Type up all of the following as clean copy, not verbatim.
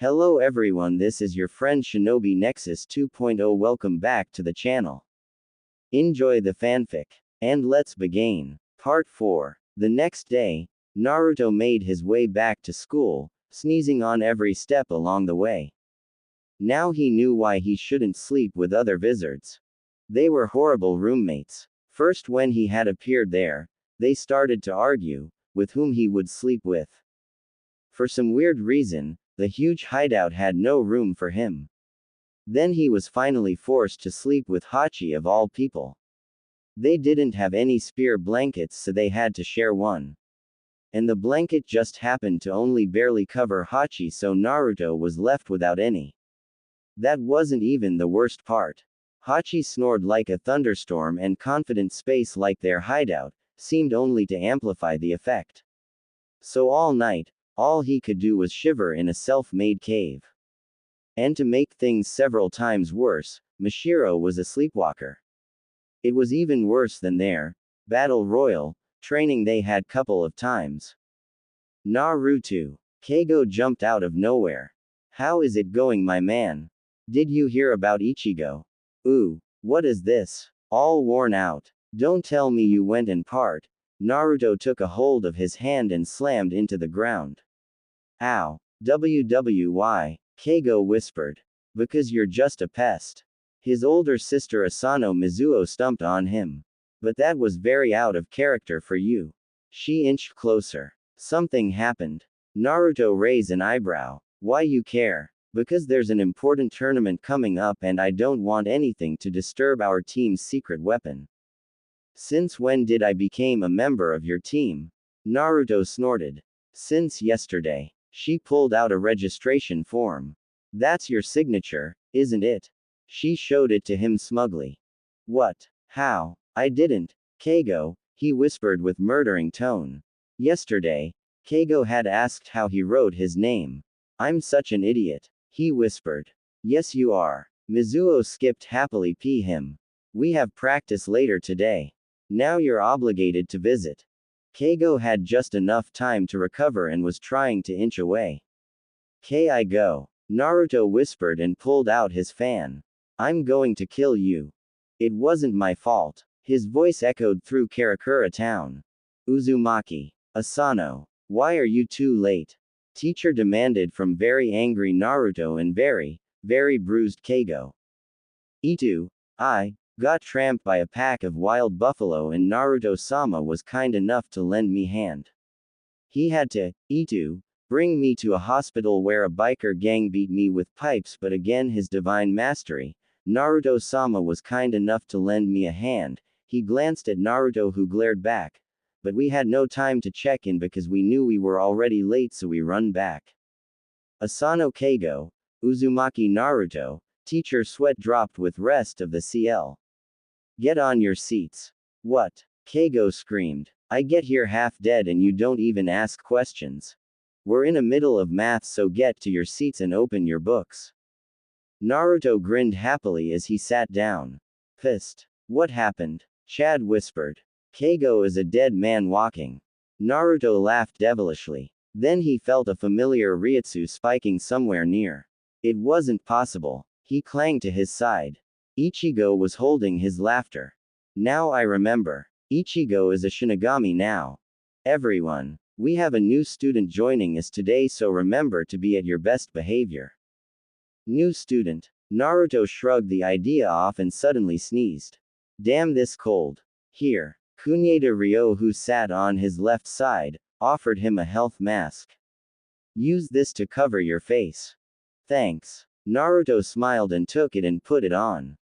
Hello everyone, this is your friend Shinobi Nexus 2.0. Welcome back to the channel. Enjoy the fanfic. And let's begin. Part 4. The next day, Naruto made his way back to school, sneezing on every step along the way. Now he knew why he shouldn't sleep with other wizards. They were horrible roommates. First, when he had appeared there, they started to argue with whom he would sleep with. For some weird reason, the huge hideout had no room for him. Then he was finally forced to sleep with Hachi of all people. They didn't have any spear blankets, so they had to share one. And the blanket just happened to only barely cover Hachi, so Naruto was left without any. That wasn't even the worst part. Hachi snored like a thunderstorm, and confident space like their hideout seemed only to amplify the effect. So all night, all he could do was shiver in a self-made cave. And to make things several times worse, Mashiro was a sleepwalker. It was even worse than their battle royal training they had couple of times. Naruto. Keigo jumped out of nowhere. How is it going, my man? Did you hear about Ichigo? Ooh, what is this? All worn out. Don't tell me you went and part. Naruto took a hold of his hand and slammed into the ground. Ow. Why? Keigo whispered. Because you're just a pest. His older sister Asano Mizuo stumped on him. But that was very out of character for you. She inched closer. Something happened. Naruto raised an eyebrow. Why you care? Because there's an important tournament coming up and I don't want anything to disturb our team's secret weapon. Since when did I become a member of your team? Naruto snorted. Since yesterday. She pulled out a registration form. That's your signature, isn't it? She showed it to him smugly. What? How? I didn't. Keigo, he whispered with murdering tone. Yesterday, Keigo had asked how he wrote his name. I'm such an idiot. He whispered. Yes you are. Mizuo skipped happily him. We have practice later today. Now you're obligated to visit. Keigo had just enough time to recover and was trying to inch away. I go. Naruto whispered and pulled out his fan. I'm going to kill you. It wasn't my fault. His voice echoed through Karakura town. Uzumaki. Asano. Why are you too late? Teacher demanded from very angry Naruto and very bruised Keigo. I got trampled by a pack of wild buffalo and Naruto-sama was kind enough to lend me hand. He had to, bring me to a hospital where a biker gang beat me with pipes, but again his divine mastery, Naruto-sama was kind enough to lend me a hand. He glanced at Naruto who glared back. But we had no time to check in because we knew we were already late, so we run back. Asano Keigo, Uzumaki Naruto, teacher sweat dropped with rest of the CL. Get on your seats. What? Keigo screamed. I get here half dead and you don't even ask questions. We're in the middle of math, so get to your seats and open your books. Naruto grinned happily as he sat down. Pissed. What happened? Chad whispered. Keigo is a dead man walking. Naruto laughed devilishly. Then he felt a familiar Ryutsu spiking somewhere near. It wasn't possible. He clanged to his side. Ichigo was holding his laughter. Now I remember. Ichigo is a Shinigami now. Everyone. We have a new student joining us today, so remember to be at your best behavior. New student. Naruto shrugged the idea off and suddenly sneezed. Damn this cold. Here. Kunyeda Ryo, who sat on his left side, offered him a health mask. Use this to cover your face. Thanks. Naruto smiled and took it and put it on.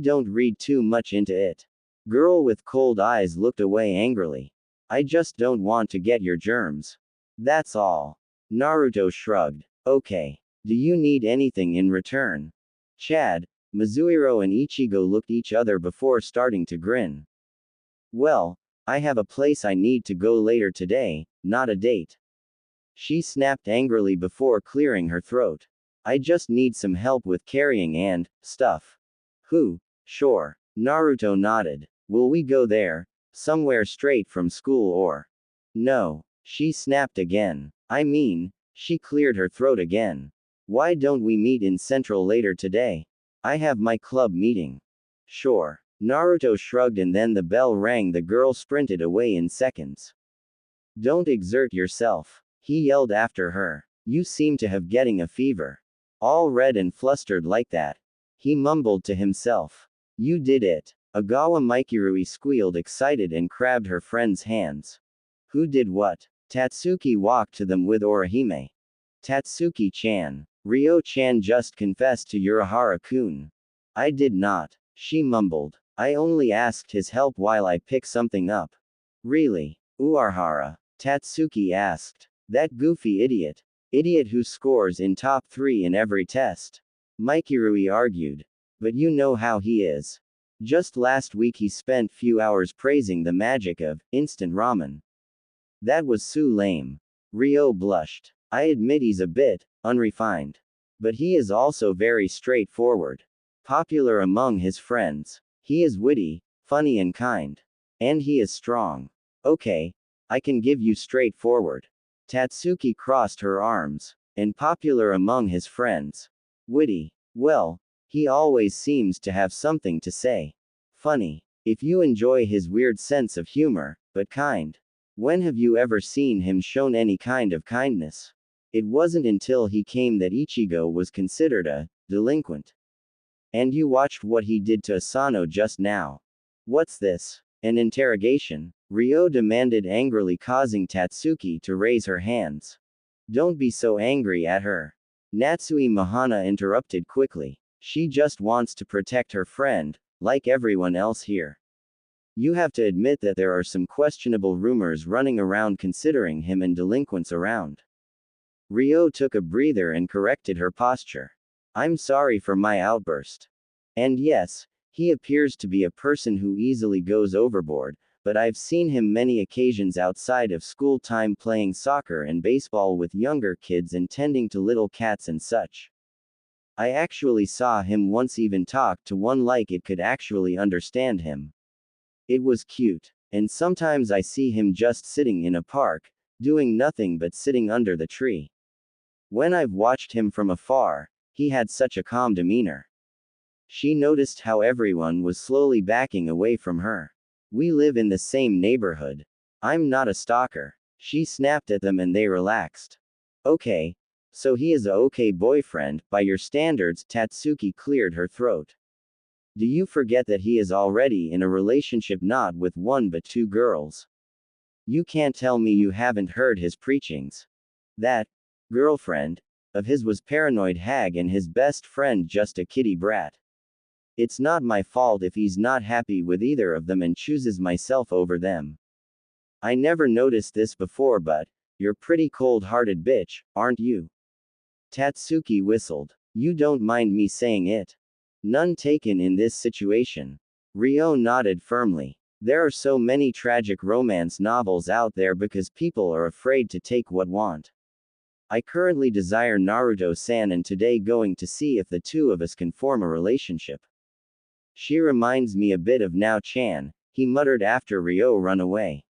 Don't read too much into it. Girl with cold eyes looked away angrily. I just don't want to get your germs. That's all. Naruto shrugged. Okay. Do you need anything in return? Chad, Mizuhiro and Ichigo looked each other before starting to grin. Well, I have a place I need to go later today, not a date. She snapped angrily before clearing her throat. I just need some help with carrying and stuff. Sure. Naruto nodded. Will we go there? Somewhere straight from school or? No. She snapped again. I mean, she cleared her throat again. Why don't we meet in Central later today? I have my club meeting. Sure. Naruto shrugged and then the bell rang. The girl sprinted away in seconds. Don't exert yourself, he yelled after her. You seem to have getting a fever. All red and flustered like that. He mumbled to himself. You did it. Agawa Mikirui squealed excited and grabbed her friend's hands. Who did what? Tatsuki walked to them with Orihime. Tatsuki-chan. Ryo-chan just confessed to Urahara-kun. I did not, she mumbled. I only asked his help while I pick something up. Really? Urahara? Tatsuki asked. That goofy idiot. Idiot who scores in top 3 in every test. Mikirui argued. But you know how he is. Just last week he spent few hours praising the magic of instant ramen. That was so lame. Ryo blushed. I admit he's a bit unrefined. But he is also very straightforward. Popular among his friends. He is witty, funny and kind. And he is strong. Okay. I can give you straightforward. Tatsuki crossed her arms. And popular among his friends. Witty. Well, he always seems to have something to say. Funny. If you enjoy his weird sense of humor, but kind. When have you ever seen him shown any kind of kindness? It wasn't until he came that Ichigo was considered a delinquent. And you watched what he did to Asano just now. What's this? An interrogation? Ryo demanded angrily, causing Tatsuki to raise her hands. Don't be so angry at her. Natsui Mahana interrupted quickly. She just wants to protect her friend, like everyone else here. You have to admit that there are some questionable rumors running around considering him and delinquents around. Ryo took a breather and corrected her posture. I'm sorry for my outburst. And yes, he appears to be a person who easily goes overboard, but I've seen him many occasions outside of school time playing soccer and baseball with younger kids and tending to little cats and such. I actually saw him once even talk to one like it could actually understand him. It was cute. And sometimes I see him just sitting in a park, doing nothing but sitting under the tree. When I've watched him from afar, he had such a calm demeanor. She noticed how everyone was slowly backing away from her. We live in the same neighborhood. I'm not a stalker. She snapped at them and they relaxed. Okay. So he is a okay boyfriend, by your standards. Tatsuki cleared her throat. Do you forget that he is already in a relationship not with one but 2 girls? You can't tell me you haven't heard his preachings. That girlfriend of his was paranoid hag and his best friend just a kitty brat. It's not my fault if he's not happy with either of them and chooses myself over them. I never noticed this before, but you're pretty cold-hearted bitch, aren't you? Tatsuki whistled. You don't mind me saying it? None taken in this situation. Ryo nodded firmly. There are so many tragic romance novels out there because people are afraid to take what want. I currently desire Naruto-san and today going to see if the 2 of us can form a relationship. She reminds me a bit of Nao-chan, he muttered after Ryo run away.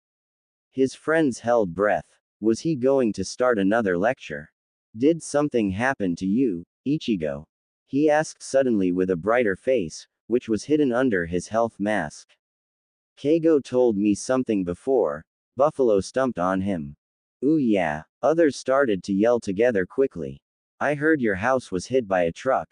His friends held breath. Was he going to start another lecture? Did something happen to you, Ichigo? He asked suddenly with a brighter face, which was hidden under his health mask. Keigo told me something before. Buffalo stumped on him. Ooh yeah, others started to yell together quickly. I heard your house was hit by a truck.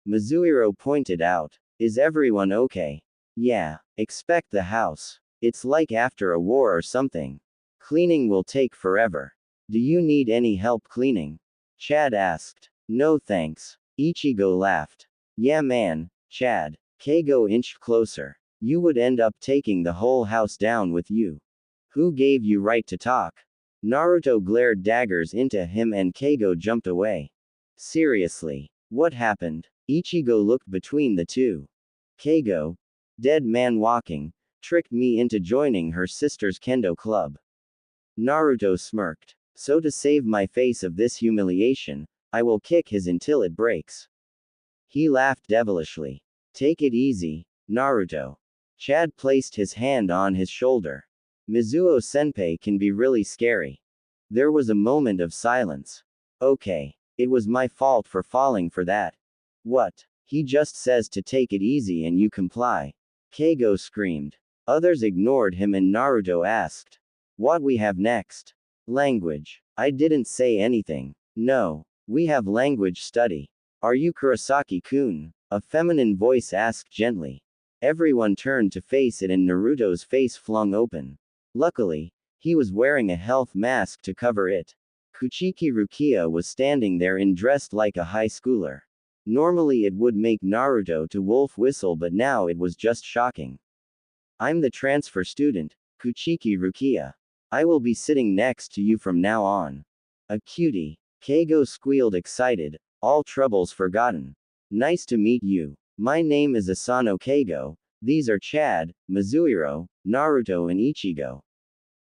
Mizuhiro pointed out. Is everyone okay? Yeah, expect the house. It's like after a war or something. Cleaning will take forever. Do you need any help cleaning? Chad asked. No thanks. Ichigo laughed. Yeah man, Chad. Keigo inched closer. You would end up taking the whole house down with you. Who gave you right to talk? Naruto glared daggers into him and Keigo jumped away. Seriously. What happened? Ichigo looked between the two. Keigo, dead man walking, tricked me into joining her sister's kendo club. Naruto smirked. So to save my face of this humiliation, I will kick his until it breaks. He laughed devilishly. Take it easy, Naruto. Chad placed his hand on his shoulder. Mizuho-senpai can be really scary. There was a moment of silence. Okay. It was my fault for falling for that. What? He just says to take it easy and you comply. Keigo screamed. Others ignored him and Naruto asked. What we have next? Language. I didn't say anything. No. We have language study. Are you Kurosaki-kun? A feminine voice asked gently. Everyone turned to face it and Naruto's face flung open. Luckily, he was wearing a health mask to cover it. Kuchiki Rukia was standing there in dressed like a high schooler. Normally it would make Naruto to wolf whistle, but now it was just shocking. I'm the transfer student, Kuchiki Rukia. I will be sitting next to you from now on. A cutie. Keigo squealed excited, all troubles forgotten. Nice to meet you. My name is Asano Keigo. These are Chad, Mizuhiro, Naruto and Ichigo.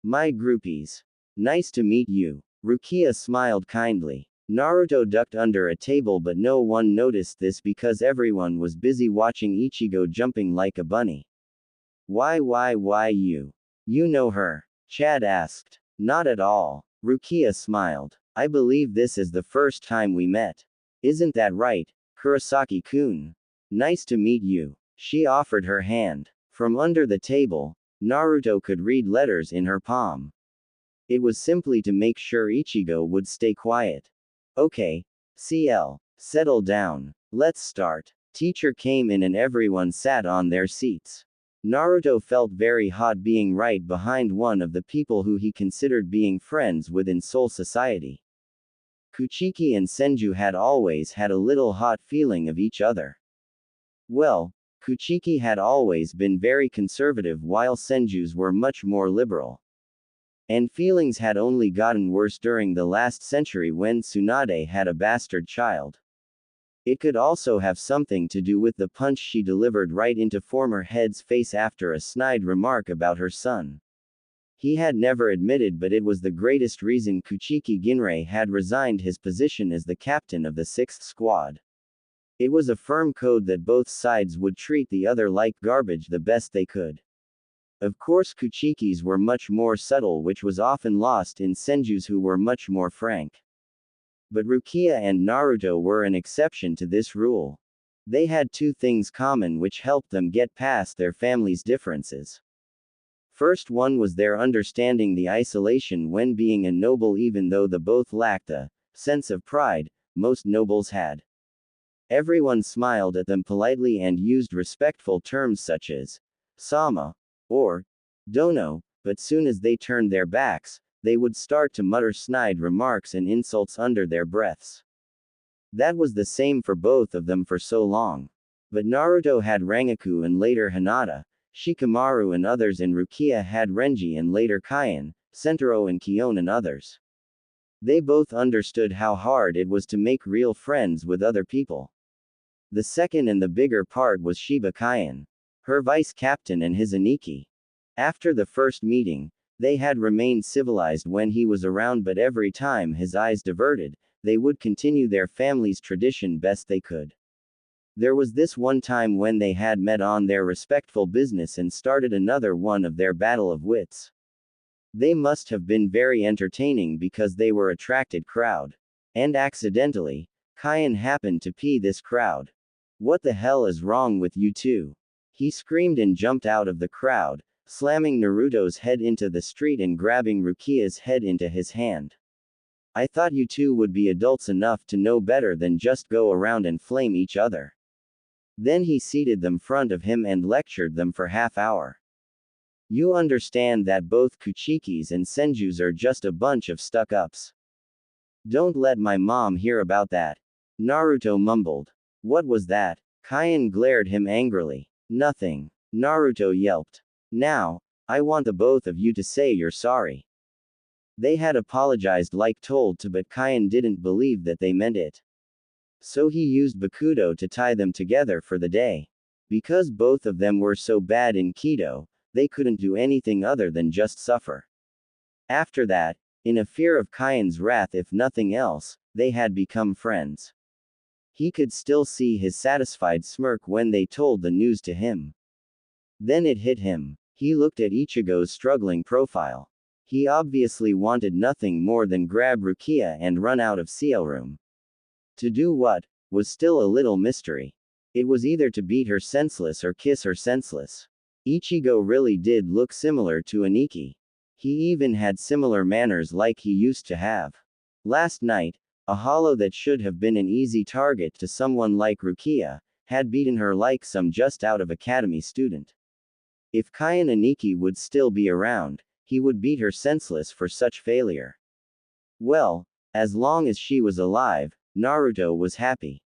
My groupies. Nice to meet you. Rukia smiled kindly. Naruto ducked under a table, but no one noticed this because everyone was busy watching Ichigo jumping like a bunny. Why you? You know her? Chad asked. Not at all. Rukia smiled. I believe this is the first time we met. Isn't that right, Kurosaki-kun? Nice to meet you. She offered her hand. From under the table, Naruto could read letters in her palm. It was simply to make sure Ichigo would stay quiet. Okay. CL. Settle down. Let's start. Teacher came in and everyone sat on their seats. Naruto felt very hot being right behind one of the people who he considered being friends with in Soul Society. Kuchiki and Senju had always had a little hot feeling of each other. Well, Kuchiki had always been very conservative while Senju's were much more liberal. And feelings had only gotten worse during the last century when Tsunade had a bastard child. It could also have something to do with the punch she delivered right into former head's face after a snide remark about her son. He had never admitted, but it was the greatest reason Kuchiki Ginrei had resigned his position as the captain of the 6th squad. It was a firm code that both sides would treat the other like garbage the best they could. Of course Kuchiki's were much more subtle, which was often lost in Senju's, who were much more frank. But Rukia and Naruto were an exception to this rule. They had two things common which helped them get past their families' differences. First one was their understanding the isolation when being a noble, even though they both lacked the sense of pride most nobles had. Everyone smiled at them politely and used respectful terms such as sama or dono, but soon as they turned their backs, they would start to mutter snide remarks and insults under their breaths. That was the same for both of them for so long. But Naruto had Rangaku and later Hinata, Shikamaru and others, and Rukia had Renji and later Kaien, Sentaro and Kion and others. They both understood how hard it was to make real friends with other people. The second and the bigger part was Shiba Kaien, her vice captain, and his Aniki. After the first meeting, they had remained civilized when he was around, but every time his eyes diverted, they would continue their family's tradition best they could. There was this one time when they had met on their respectful business and started another one of their battle of wits. They must have been very entertaining because they were attracted crowd. And accidentally, Kaien happened to pee this crowd. What the hell is wrong with you two? He screamed and jumped out of the crowd, slamming Naruto's head into the street and grabbing Rukia's head into his hand. I thought you two would be adults enough to know better than just go around and flame each other. Then he seated them in front of him and lectured them for half-hour. You understand that both Kuchikis and Senjus are just a bunch of stuck-ups. Don't let my mom hear about that. Naruto mumbled. What was that? Kaien glared him angrily. Nothing. Naruto yelped. Now, I want the both of you to say you're sorry. They had apologized like told to, but Kaien didn't believe that they meant it. So he used Bakudo to tie them together for the day. Because both of them were so bad in Kido, they couldn't do anything other than just suffer. After that, in a fear of Kaien's wrath if nothing else, they had become friends. He could still see his satisfied smirk when they told the news to him. Then it hit him. He looked at Ichigo's struggling profile. He obviously wanted nothing more than grab Rukia and run out of CL room. To do what, was still a little mystery. It was either to beat her senseless or kiss her senseless. Ichigo really did look similar to Aniki. He even had similar manners like he used to have. Last night, a hollow that should have been an easy target to someone like Rukia, had beaten her like some just out of academy student. If Kai and Aniki would still be around, he would beat her senseless for such failure. Well, as long as she was alive, Naruto was happy.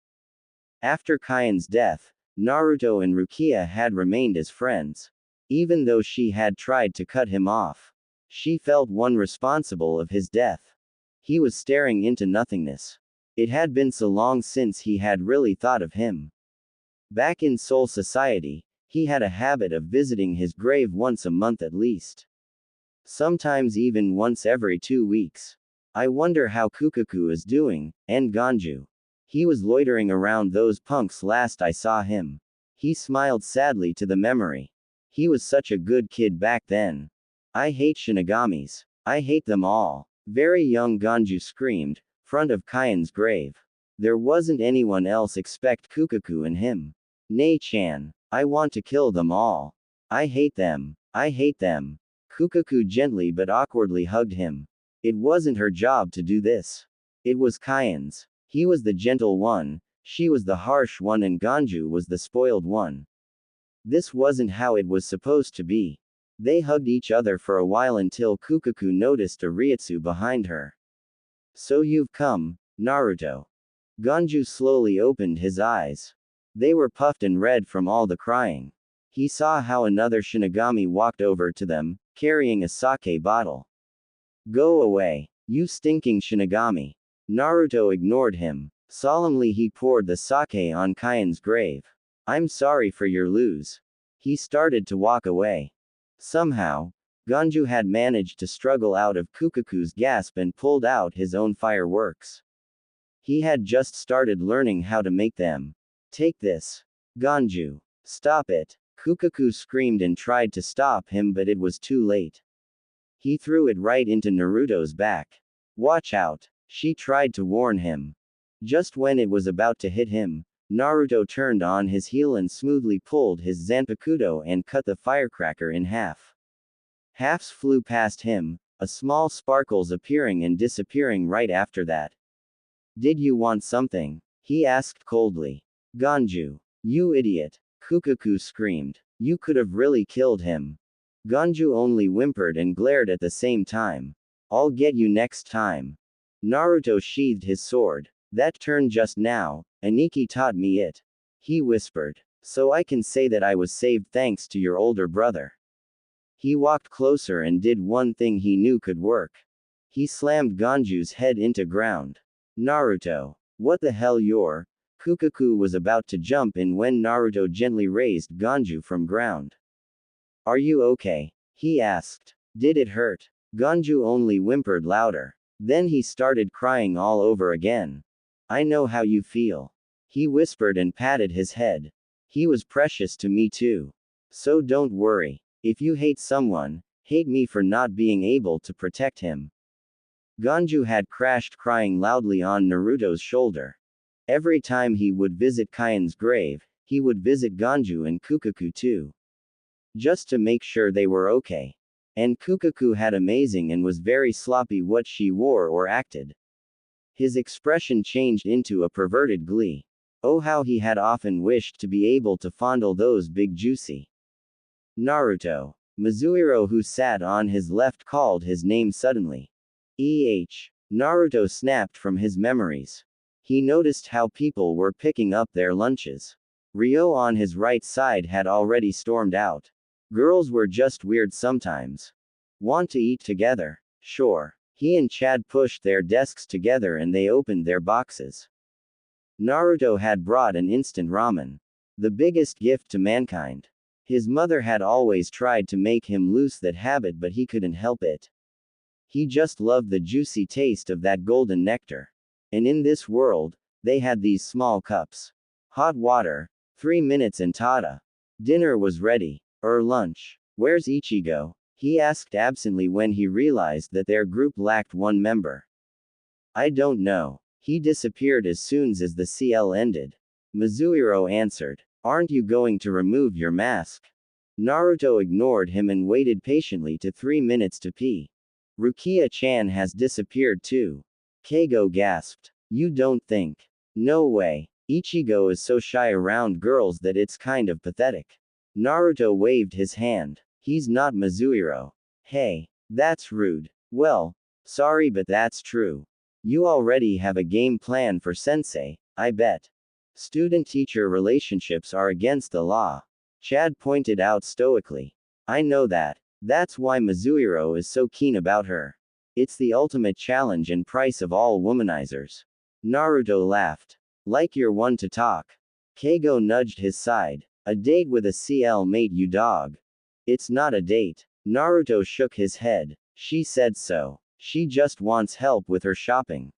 After Kaien's death, Naruto and Rukia had remained as friends. Even though she had tried to cut him off, she felt one responsible of his death. He was staring into nothingness. It had been so long since he had really thought of him. Back in Soul Society, he had a habit of visiting his grave once a month at least. Sometimes even once every 2 weeks. I wonder how Kukaku is doing, and Ganju. He was loitering around those punks last I saw him. He smiled sadly to the memory. He was such a good kid back then. I hate Shinigamis. I hate them all. Very young Ganju screamed, front of Kaien's grave. There wasn't anyone else except Kukaku and him. Nei-chan, I want to kill them all. I hate them. I hate them. Kukaku gently but awkwardly hugged him. It wasn't her job to do this. It was Kaien's. He was the gentle one, she was the harsh one, and Ganju was the spoiled one. This wasn't how it was supposed to be. They hugged each other for a while until Kukaku noticed a Ryutsu behind her. So you've come, Naruto. Ganju slowly opened his eyes. They were puffed and red from all the crying. He saw how another Shinigami walked over to them, carrying a sake bottle. Go away, you stinking Shinigami. Naruto ignored him. Solemnly he poured the sake on Kaien's grave. I'm sorry for your lose. He started to walk away. Somehow, Ganju had managed to struggle out of Kukaku's grasp and pulled out his own fireworks. He had just started learning how to make them. Take this. Ganju. Stop it. Kukaku screamed and tried to stop him, but it was too late. He threw it right into Naruto's back. Watch out. She tried to warn him. Just when it was about to hit him, Naruto turned on his heel and smoothly pulled his Zanpakuto and cut the firecracker in half. Halves flew past him, a small sparkles appearing and disappearing right after that. Did you want something? He asked coldly. Ganju. You idiot. Kukaku screamed. You could have really killed him. Ganju only whimpered and glared at the same time. I'll get you next time. Naruto sheathed his sword. That turn just now, Aniki taught me it. He whispered. So I can say that I was saved thanks to your older brother. He walked closer and did one thing he knew could work. He slammed Ganju's head into ground. Naruto. What the hell you're? Kukaku was about to jump in when Naruto gently raised Ganju from ground. Are you okay? He asked. Did it hurt? Ganju only whimpered louder. Then he started crying all over again. I know how you feel. He whispered and patted his head. He was precious to me too. So don't worry. If you hate someone, hate me for not being able to protect him. Ganju had crashed crying loudly on Naruto's shoulder. Every time he would visit Kaien's grave, he would visit Ganju and Kukaku too. Just to make sure they were okay. And Kukaku had amazing and was very sloppy what she wore or acted. His expression changed into a perverted glee. Oh, how he had often wished to be able to fondle those big juicy. Naruto. Mizuhiro, who sat on his left, called his name suddenly. Naruto snapped from his memories. He noticed how people were picking up their lunches. Ryo on his right side had already stormed out. Girls were just weird sometimes. Want to eat together? Sure. He and Chad pushed their desks together and they opened their boxes. Naruto had brought an instant ramen. The biggest gift to mankind. His mother had always tried to make him lose that habit, but he couldn't help it. He just loved the juicy taste of that golden nectar. And in this world, they had these small cups. Hot water, 3 minutes and tada. Dinner was ready. Lunch. Where's Ichigo? He asked absently when he realized that their group lacked one member. I don't know. He disappeared as soon as the CL ended. Mizuhiro answered. Aren't you going to remove your mask? Naruto ignored him and waited patiently to 3 minutes to pee. Rukia-chan has disappeared too. Keigo gasped. You don't think? No way. Ichigo is so shy around girls that it's kind of pathetic. Naruto waved his hand. He's not Mizuhiro. Hey, that's rude. Well, sorry but that's true. You already have a game plan for sensei, I bet. Student-teacher relationships are against the law. Chad pointed out stoically. I know that. That's why Mizuhiro is so keen about her. It's the ultimate challenge and price of all womanizers. Naruto laughed. Like you're one to talk. Keigo nudged his side. A date with a CL mate, you dog. It's not a date. Naruto shook his head. She said so. She just wants help with her shopping.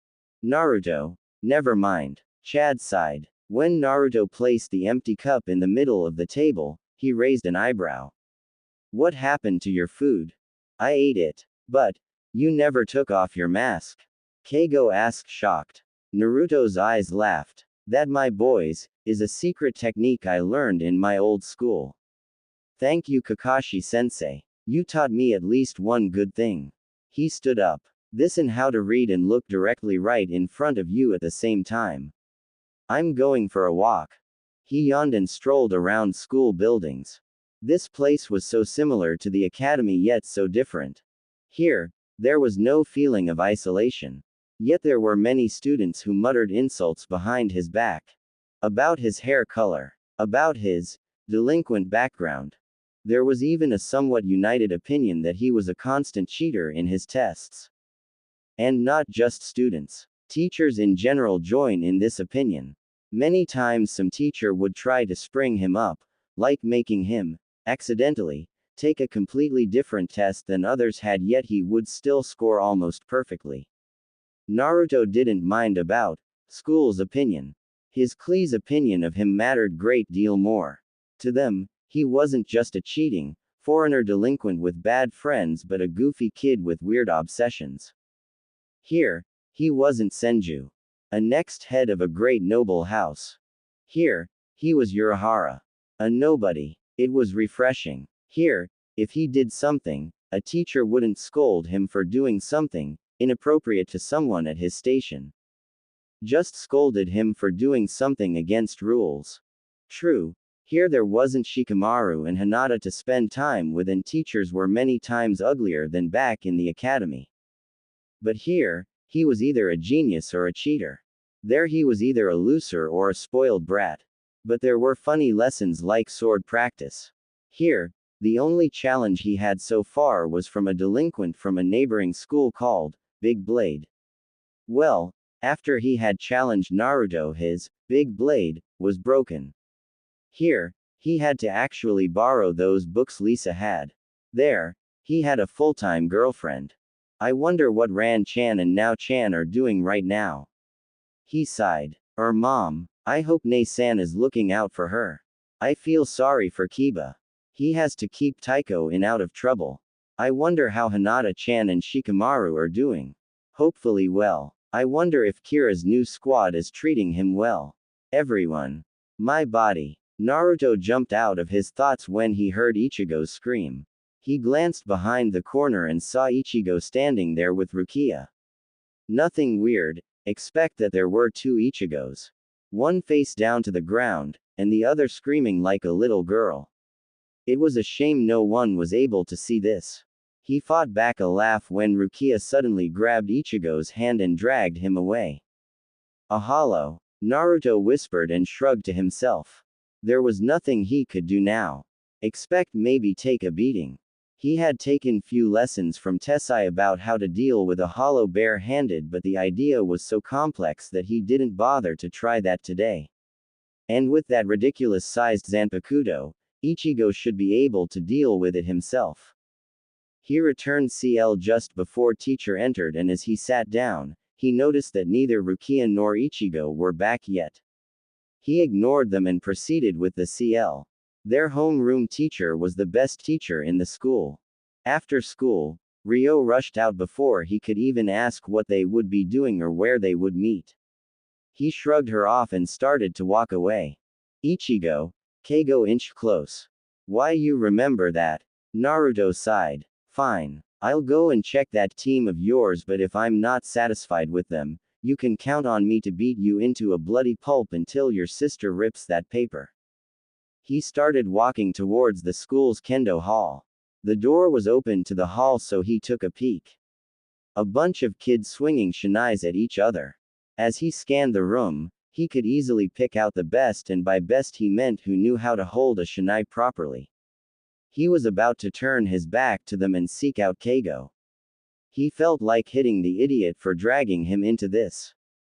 Naruto. Never mind. Chad sighed. When Naruto placed the empty cup in the middle of the table, he raised an eyebrow. What happened to your food? I ate it. But, you never took off your mask. Keigo asked, shocked. Naruto's eyes laughed. That, my boys, is a secret technique I learned in my old school. Thank you, Kakashi-sensei. You taught me at least one good thing. He stood up. This and how to read and look directly right in front of you at the same time. I'm going for a walk. He yawned and strolled around school buildings. This place was so similar to the academy yet so different. Here, there was no feeling of isolation. Yet there were many students who muttered insults behind his back. About his hair color. About his delinquent background. There was even a somewhat united opinion that he was a constant cheater in his tests. And not just students. Teachers in general join in this opinion. Many times some teacher would try to spring him up, like making him, accidentally, take a completely different test than others had, yet he would still score almost perfectly. Naruto didn't mind about school's opinion. His clique's opinion of him mattered great deal more. To them, he wasn't just a cheating, foreigner delinquent with bad friends but a goofy kid with weird obsessions. Here, he wasn't Senju. A next head of a great noble house. Here, he was Urahara. A nobody. It was refreshing. Here, if he did something, a teacher wouldn't scold him for doing something inappropriate to someone at his station. Just scolded him for doing something against rules. True, here there wasn't Shikamaru and Hinata to spend time with, and teachers were many times uglier than back in the academy. But here, he was either a genius or a cheater. There he was either a loser or a spoiled brat. But there were funny lessons like sword practice. Here, the only challenge he had so far was from a delinquent from a neighboring school called Big Blade. Well, after he had challenged Naruto, his big blade was broken. Here, he had to actually borrow those books Lisa had. There, he had a full-time girlfriend. I wonder what Ran-chan and Nao-chan are doing right now. He sighed. Mom, I hope Nei-san is looking out for her. I feel sorry for Kiba. He has to keep Taiko in out of trouble. I wonder how Hinata-chan and Shikamaru are doing. Hopefully well. I wonder if Kira's new squad is treating him well. Everyone. My body. Naruto jumped out of his thoughts when he heard Ichigo scream. He glanced behind the corner and saw Ichigo standing there with Rukia. Nothing weird, except that there were two Ichigos. One face down to the ground, and the other screaming like a little girl. It was a shame no one was able to see this. He fought back a laugh when Rukia suddenly grabbed Ichigo's hand and dragged him away. Ahalo, Naruto whispered and shrugged to himself. There was nothing he could do now. Expect maybe take a beating. He had taken few lessons from Tessai about how to deal with Ahalo bare-handed, but the idea was so complex that he didn't bother to try that today. And with that ridiculous-sized Zanpakuto, Ichigo should be able to deal with it himself. He returned CL just before teacher entered, and as he sat down, he noticed that neither Rukia nor Ichigo were back yet. He ignored them and proceeded with the CL. Their homeroom teacher was the best teacher in the school. After school, Ryo rushed out before he could even ask what they would be doing or where they would meet. He shrugged her off and started to walk away. Ichigo, Keigo inched close. Why you remember that? Naruto sighed. Fine. I'll go and check that team of yours, but if I'm not satisfied with them, you can count on me to beat you into a bloody pulp until your sister rips that paper. He started walking towards the school's kendo hall. The door was open to the hall, so he took a peek. A bunch of kids swinging shinais at each other. As he scanned the room, he could easily pick out the best, and by best he meant who knew how to hold a shinai properly. He was about to turn his back to them and seek out Keigo. He felt like hitting the idiot for dragging him into this.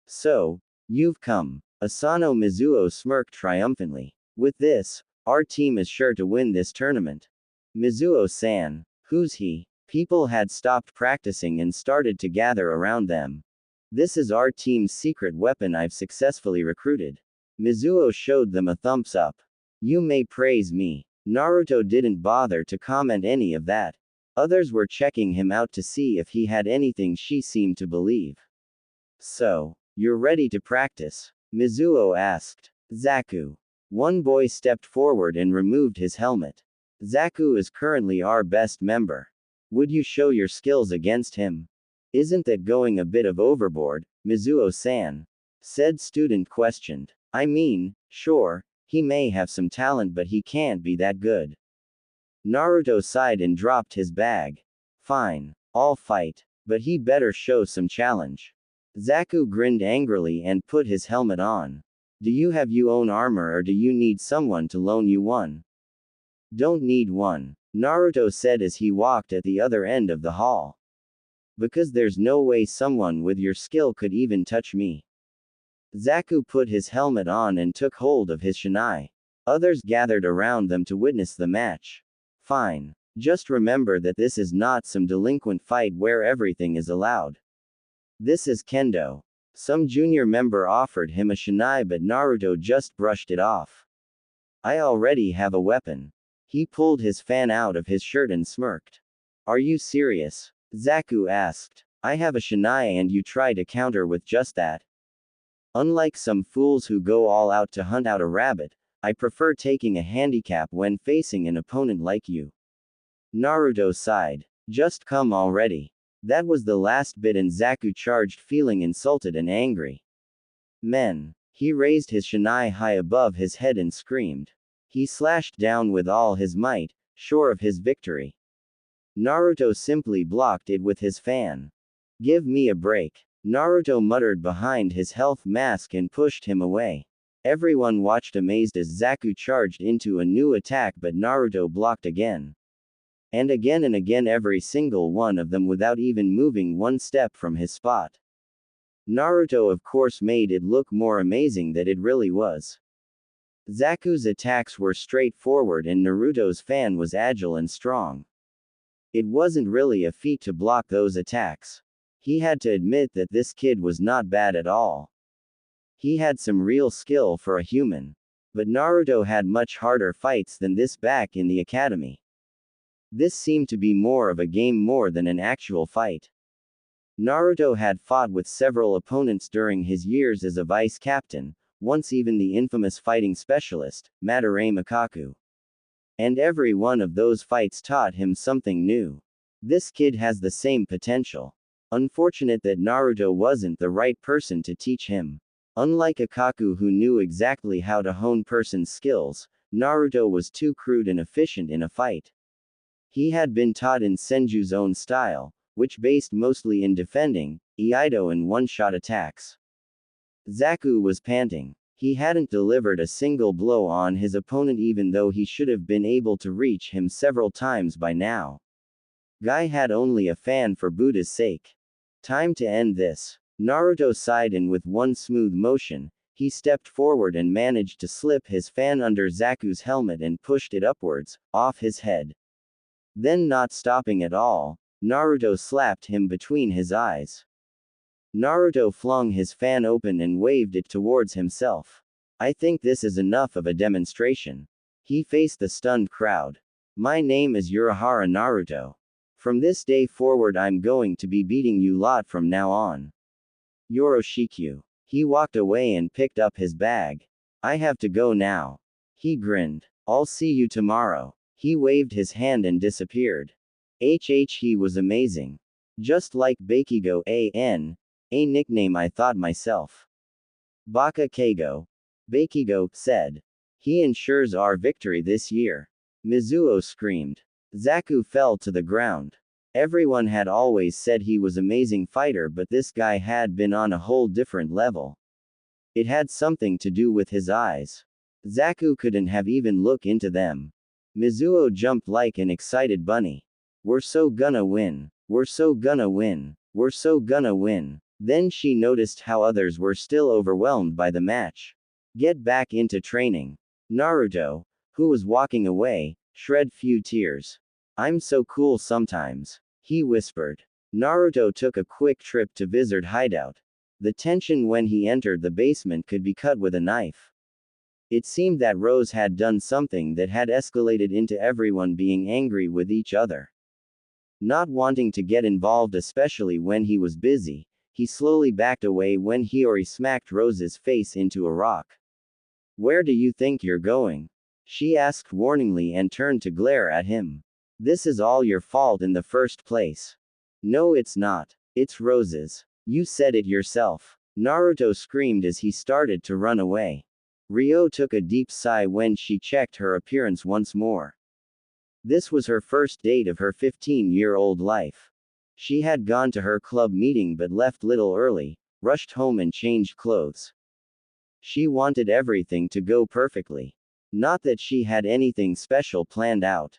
So, you've come. Asano Mizuo smirked triumphantly. With this, our team is sure to win this tournament. Mizuo-san, who's he? People had stopped practicing and started to gather around them. This is our team's secret weapon I've successfully recruited. Mizuo showed them a thumbs up. You may praise me. Naruto didn't bother to comment any of that. Others were checking him out to see if he had anything she seemed to believe. So, you're ready to practice? Mizuo asked. Zaku. One boy stepped forward and removed his helmet. Zaku is currently our best member. Would you show your skills against him? Isn't that going a bit of overboard, Mizuo-san? Said student questioned. I mean, sure, he may have some talent, but he can't be that good. Naruto sighed and dropped his bag. Fine. I'll fight. But he better show some challenge. Zaku grinned angrily and put his helmet on. Do you have your own armor, or do you need someone to loan you one? Don't need one, Naruto said as he walked at the other end of the hall. Because there's no way someone with your skill could even touch me. Zaku put his helmet on and took hold of his shinai. Others gathered around them to witness the match. Fine. Just remember that this is not some delinquent fight where everything is allowed. This is kendo. Some junior member offered him a shinai, but Naruto just brushed it off. I already have a weapon. He pulled his fan out of his shirt and smirked. Are you serious? Zaku asked. I have a shinai and you try to counter with just that. Unlike some fools who go all out to hunt out a rabbit, I prefer taking a handicap when facing an opponent like you. Naruto sighed. Just come already. That was the last bit, and Zaku charged, feeling insulted and angry. Men. He raised his shinai high above his head and screamed. He slashed down with all his might, sure of his victory. Naruto simply blocked it with his fan. Give me a break. Naruto muttered behind his health mask and pushed him away. Everyone watched amazed as Zaku charged into a new attack, but Naruto blocked again. And again, every single one of them without even moving one step from his spot. Naruto of course made it look more amazing than it really was. Zaku's attacks were straightforward and Naruto's fan was agile and strong. It wasn't really a feat to block those attacks. He had to admit that this kid was not bad at all. He had some real skill for a human. But Naruto had much harder fights than this back in the academy. This seemed to be more of a game more than an actual fight. Naruto had fought with several opponents during his years as a vice captain, once even the infamous fighting specialist, Madara Makaku. And every one of those fights taught him something new. This kid has the same potential. Unfortunate that Naruto wasn't the right person to teach him. Unlike Akaku, who knew exactly how to hone person's skills, Naruto was too crude and efficient in a fight. He had been taught in Senju's own style, which based mostly in defending, Iaido and one-shot attacks. Zaku was panting. He hadn't delivered a single blow on his opponent, even though he should have been able to reach him several times by now. Guy had only a fan for Buddha's sake. Time to end this. Naruto sighed, and with one smooth motion, he stepped forward and managed to slip his fan under Zaku's helmet and pushed it upwards, off his head. Then, not stopping at all, Naruto slapped him between his eyes. Naruto flung his fan open and waved it towards himself. I think this is enough of a demonstration. He faced the stunned crowd. My name is Urahara Naruto. From this day forward I'm going to be beating you lot from now on. Yoroshikyu. He walked away and picked up his bag. I have to go now. He grinned. I'll see you tomorrow. He waved his hand and disappeared. He was amazing. Just like Bakigo a nickname I thought myself. Baka Keigo. Bakigo said. He ensures our victory this year. Mizuo screamed. Zaku fell to the ground. Everyone had always said he was amazing fighter, but this guy had been on a whole different level. It had something to do with his eyes. Zaku couldn't have even looked into them. Mizuo jumped like an excited bunny. We're so gonna win. We're so gonna win. We're so gonna win. Then she noticed how others were still overwhelmed by the match. Get back into training. Naruto, who was walking away, shed few tears. I'm so cool sometimes, he whispered. Naruto took a quick trip to Vizard hideout. The tension when he entered the basement could be cut with a knife. It seemed that Rose had done something that had escalated into everyone being angry with each other. Not wanting to get involved, especially when he was busy, he slowly backed away when Hiyori smacked Rose's face into a rock. Where do you think you're going? She asked warningly and turned to glare at him. This is all your fault in the first place. No, it's not. It's Rose's. You said it yourself. Naruto screamed as he started to run away. Ryo took a deep sigh when she checked her appearance once more. This was her first date of her 15-year-old life. She had gone to her club meeting but left little early, rushed home and changed clothes. She wanted everything to go perfectly. Not that she had anything special planned out.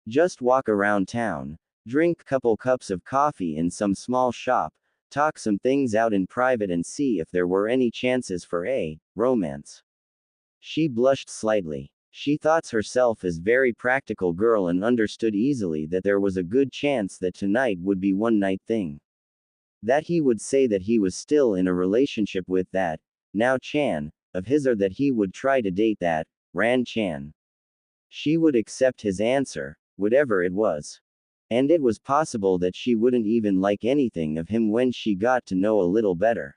Just walk around town, drink couple cups of coffee in some small shop, talk some things out in private and see if there were any chances for a romance. She blushed slightly. She thought herself as very practical girl and understood easily that there was a good chance that tonight would be one night thing. That he would say that he was still in a relationship with that, now Chan, of his, or that he would try to date that, Ran Chan. She would accept his answer, whatever it was. And it was possible that she wouldn't even like anything of him when she got to know a little better.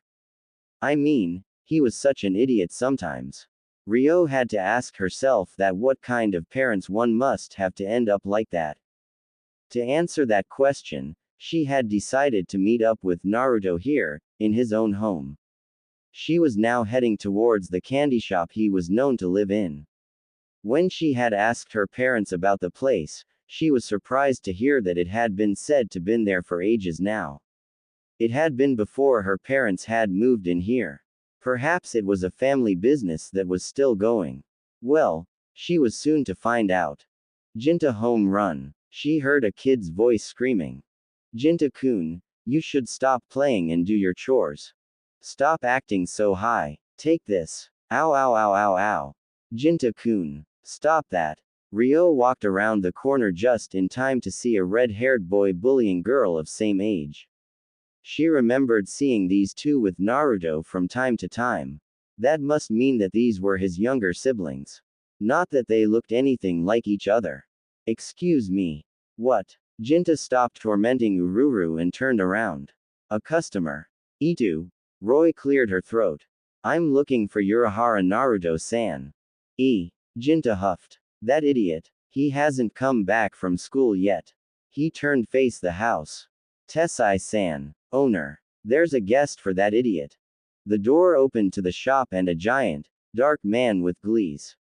I mean, he was such an idiot sometimes. Ryo had to ask herself that what kind of parents one must have to end up like that. To answer that question, she had decided to meet up with Naruto here, in his own home. She was now heading towards the candy shop he was known to live in. When she had asked her parents about the place, she was surprised to hear that it had been said to been there for ages now. It had been before her parents had moved in here. Perhaps it was a family business that was still going. Well, she was soon to find out. Jinta home run. She heard a kid's voice screaming. Jinta-kun, you should stop playing and do your chores. Stop acting so high. Take this. Ow ow ow ow ow. Jinta-kun, stop that. Ryo walked around the corner just in time to see a red-haired boy bullying girl of same age. She remembered seeing these two with Naruto from time to time. That must mean that these were his younger siblings. Not that they looked anything like each other. Excuse me. What? Jinta stopped tormenting Ururu and turned around. A customer. Itu. Roy cleared her throat. I'm looking for Urahara Naruto-san. Jinta huffed. That idiot. He hasn't come back from school yet. He turned face the house. Tessai-san. Owner. There's a guest for that idiot. The door opened to the shop and a giant, dark man with glees.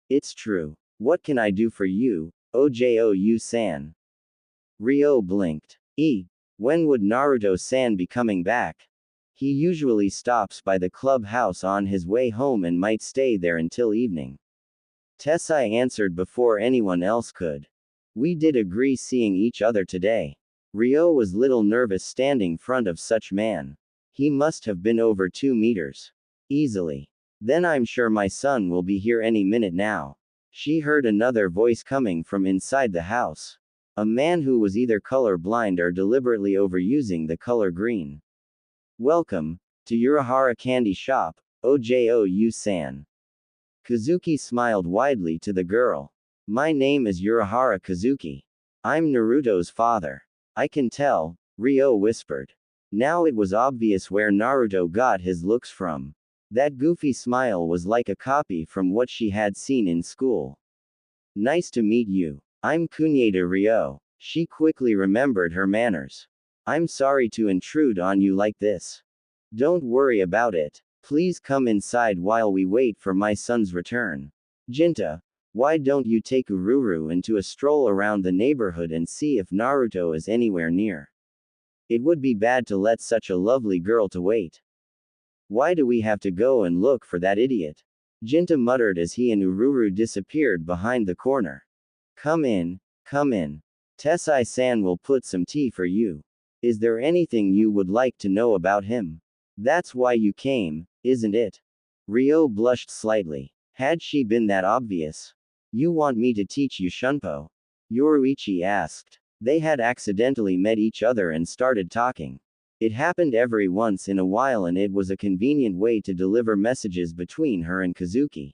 It's true. What can I do for you, Ojo-san? Ryo blinked. When would Naruto-san be coming back? He usually stops by the clubhouse on his way home and might stay there until evening. Tessai answered before anyone else could. We did agree seeing each other today. Ryo was little nervous standing front of such man. He must have been over 2 meters. Easily. Then I'm sure my son will be here any minute now. She heard another voice coming from inside the house. A man who was either color blind or deliberately overusing the color green. Welcome to Urahara Candy Shop, Ojo-san. Kazuki smiled widely to the girl. My name is Urahara Kazuki. I'm Naruto's father. I can tell, Ryo whispered. Now it was obvious where Naruto got his looks from. That goofy smile was like a copy from what she had seen in school. Nice to meet you. I'm Kunyata Ryo. She quickly remembered her manners. I'm sorry to intrude on you like this. Don't worry about it. Please come inside while we wait for my son's return. Jinta, why don't you take Ururu into a stroll around the neighborhood and see if Naruto is anywhere near? It would be bad to let such a lovely girl to wait. Why do we have to go and look for that idiot? Jinta muttered as he and Ururu disappeared behind the corner. Come in, come in. Tessai-san will put some tea for you. Is there anything you would like to know about him? That's why you came, isn't it? Ryo blushed slightly. Had she been that obvious? You want me to teach you Shunpo? Yoruichi asked. They had accidentally met each other and started talking. It happened every once in a while and it was a convenient way to deliver messages between her and Kazuki.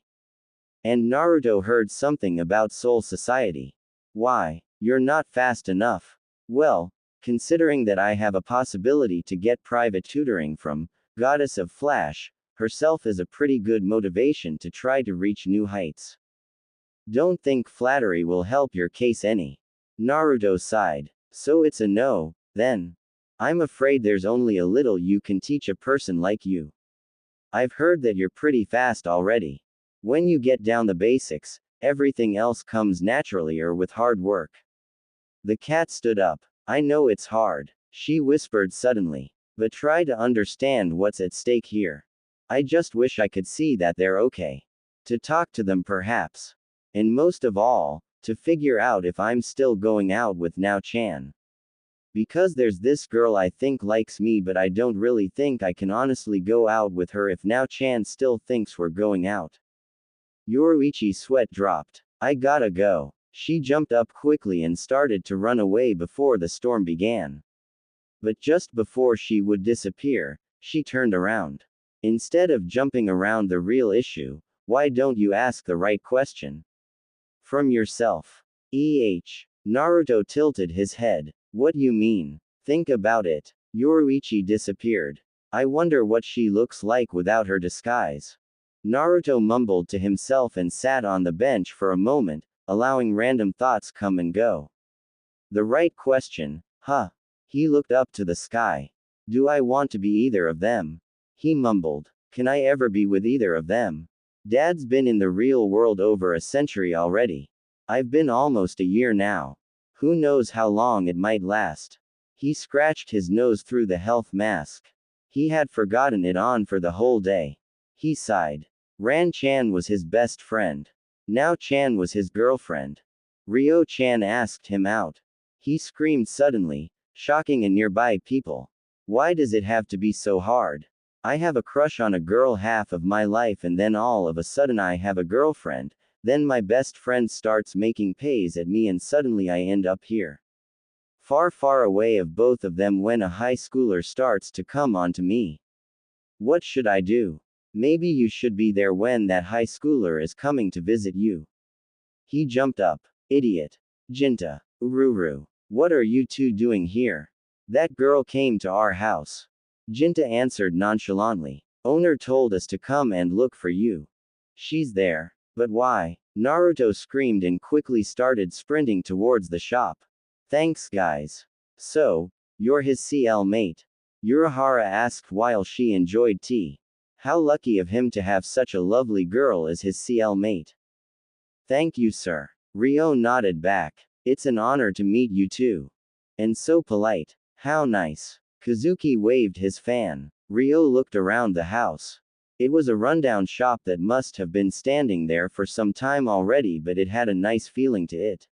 And Naruto heard something about Soul Society. Why, you're not fast enough. Well, considering that I have a possibility to get private tutoring from Goddess of Flash herself is a pretty good motivation to try to reach new heights. Don't think flattery will help your case any. Naruto sighed. So it's a no, then. I'm afraid there's only a little you can teach a person like you. I've heard that you're pretty fast already. When you get down the basics, everything else comes naturally or with hard work. The cat stood up. I know it's hard, she whispered suddenly. But try to understand what's at stake here. I just wish I could see that they're okay. To talk to them perhaps. And most of all, to figure out if I'm still going out with Now-chan. Because there's this girl I think likes me but I don't really think I can honestly go out with her if Now-chan still thinks we're going out. Yoruichi's sweat dropped. I gotta go. She jumped up quickly and started to run away before the storm began. But just before she would disappear, she turned around. Instead of jumping around the real issue, why don't you ask the right question? From yourself. Naruto tilted his head. What you mean? Think about it. Yoruichi disappeared. I wonder what she looks like without her disguise. Naruto mumbled to himself and sat on the bench for a moment, allowing random thoughts come and go. The right question, huh? He looked up to the sky. Do I want to be either of them? He mumbled. Can I ever be with either of them? Dad's been in the real world over a century already. I've been almost a year now. Who knows how long it might last? He scratched his nose through the health mask. He had forgotten it on for the whole day. He sighed. Ran-chan was his best friend. Now-chan was his girlfriend. Ryo-chan asked him out. He screamed suddenly, shocking a nearby people. Why does it have to be so hard? I have a crush on a girl half of my life and then all of a sudden I have a girlfriend. Then my best friend starts making pays at me and suddenly I end up here. Far far away of both of them when a high schooler starts to come on to me. What should I do? Maybe you should be there when that high schooler is coming to visit you. He jumped up. Idiot. Jinta. Ururu. What are you two doing here? That girl came to our house. Jinta answered nonchalantly. Owner told us to come and look for you. She's there. But why? Naruto screamed and quickly started sprinting towards the shop. Thanks guys. So, you're his CL mate? Urahara asked while she enjoyed tea. How lucky of him to have such a lovely girl as his CL mate. Thank you sir. Ryo nodded back. It's an honor to meet you too. And so polite. How nice. Kazuki waved his fan. Ryo looked around the house. It was a rundown shop that must have been standing there for some time already, but it had a nice feeling to it.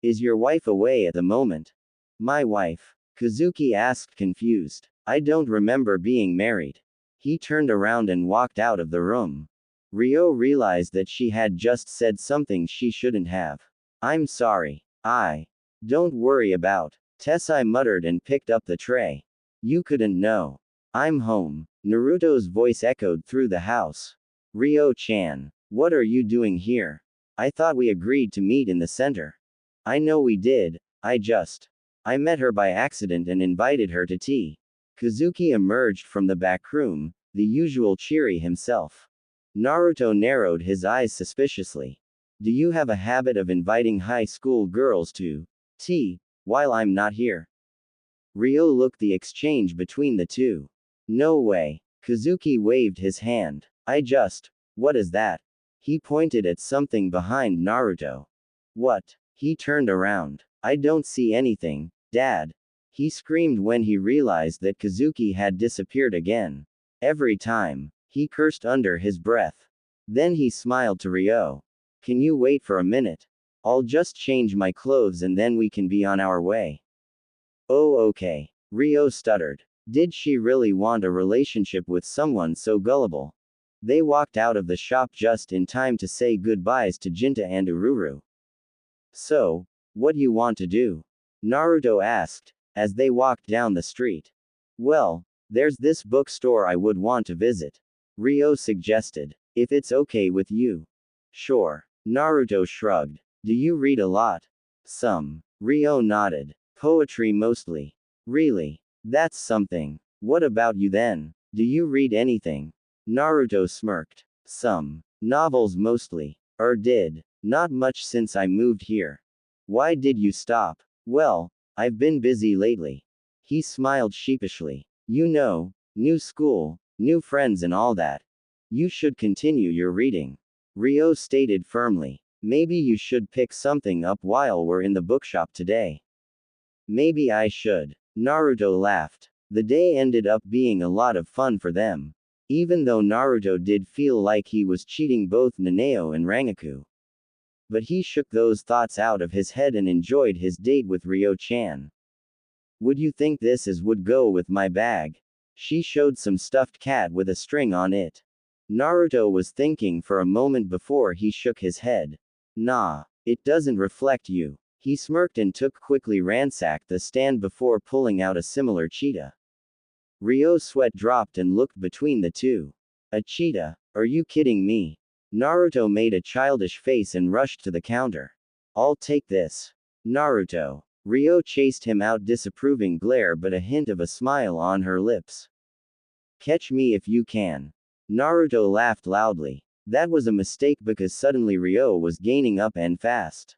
Is your wife away at the moment? My wife? Kazuki asked confused. I don't remember being married. He turned around and walked out of the room. Ryo realized that she had just said something she shouldn't have. I'm sorry. Don't worry about. Tessai muttered and picked up the tray. You couldn't know. I'm home. Naruto's voice echoed through the house. Ryo-chan, what are you doing here? I thought we agreed to meet in the center. I know we did, I met her by accident and invited her to tea. Kazuki emerged from the back room, the usual cheery himself. Naruto narrowed his eyes suspiciously. Do you have a habit of inviting high school girls to tea while I'm not here? Ryo looked the exchange between the two. No way. Kazuki waved his hand. What is that? He pointed at something behind Naruto. What? He turned around. I don't see anything, Dad. He screamed when he realized that Kazuki had disappeared again. Every time, he cursed under his breath. Then he smiled to Ryo. Can you wait for a minute? I'll just change my clothes and then we can be on our way. Oh, okay. Ryo stuttered. Did she really want a relationship with someone so gullible? They walked out of the shop just in time to say goodbyes to Jinta and Ururu. So, what you want to do? Naruto asked, as they walked down the street. Well, there's this bookstore I would want to visit. Ryo suggested. If it's okay with you. Sure. Naruto shrugged. Do you read a lot? Some. Ryo nodded. Poetry mostly. Really? That's something. What about you then? Do you read anything? Naruto smirked. Some. Novels mostly. Did. Not much since I moved here. Why did you stop? Well, I've been busy lately. He smiled sheepishly. You know, new school, new friends and all that. You should continue your reading. Ryo stated firmly. Maybe you should pick something up while we're in the bookshop today. Maybe I should. Naruto laughed. The day ended up being a lot of fun for them. Even though Naruto did feel like he was cheating both Nanao and Rangaku. But he shook those thoughts out of his head and enjoyed his date with Ryo-chan. Would you think this would go with my bag? She showed some stuffed cat with a string on it. Naruto was thinking for a moment before he shook his head. Nah, it doesn't reflect you. He smirked and quickly ransacked the stand before pulling out a similar cheetah. Ryo's sweat dropped and looked between the two. A cheetah? Are you kidding me? Naruto made a childish face and rushed to the counter. I'll take this. Naruto. Ryo chased him out, disapproving glare but a hint of a smile on her lips. Catch me if you can. Naruto laughed loudly. That was a mistake because suddenly Ryo was gaining up and fast.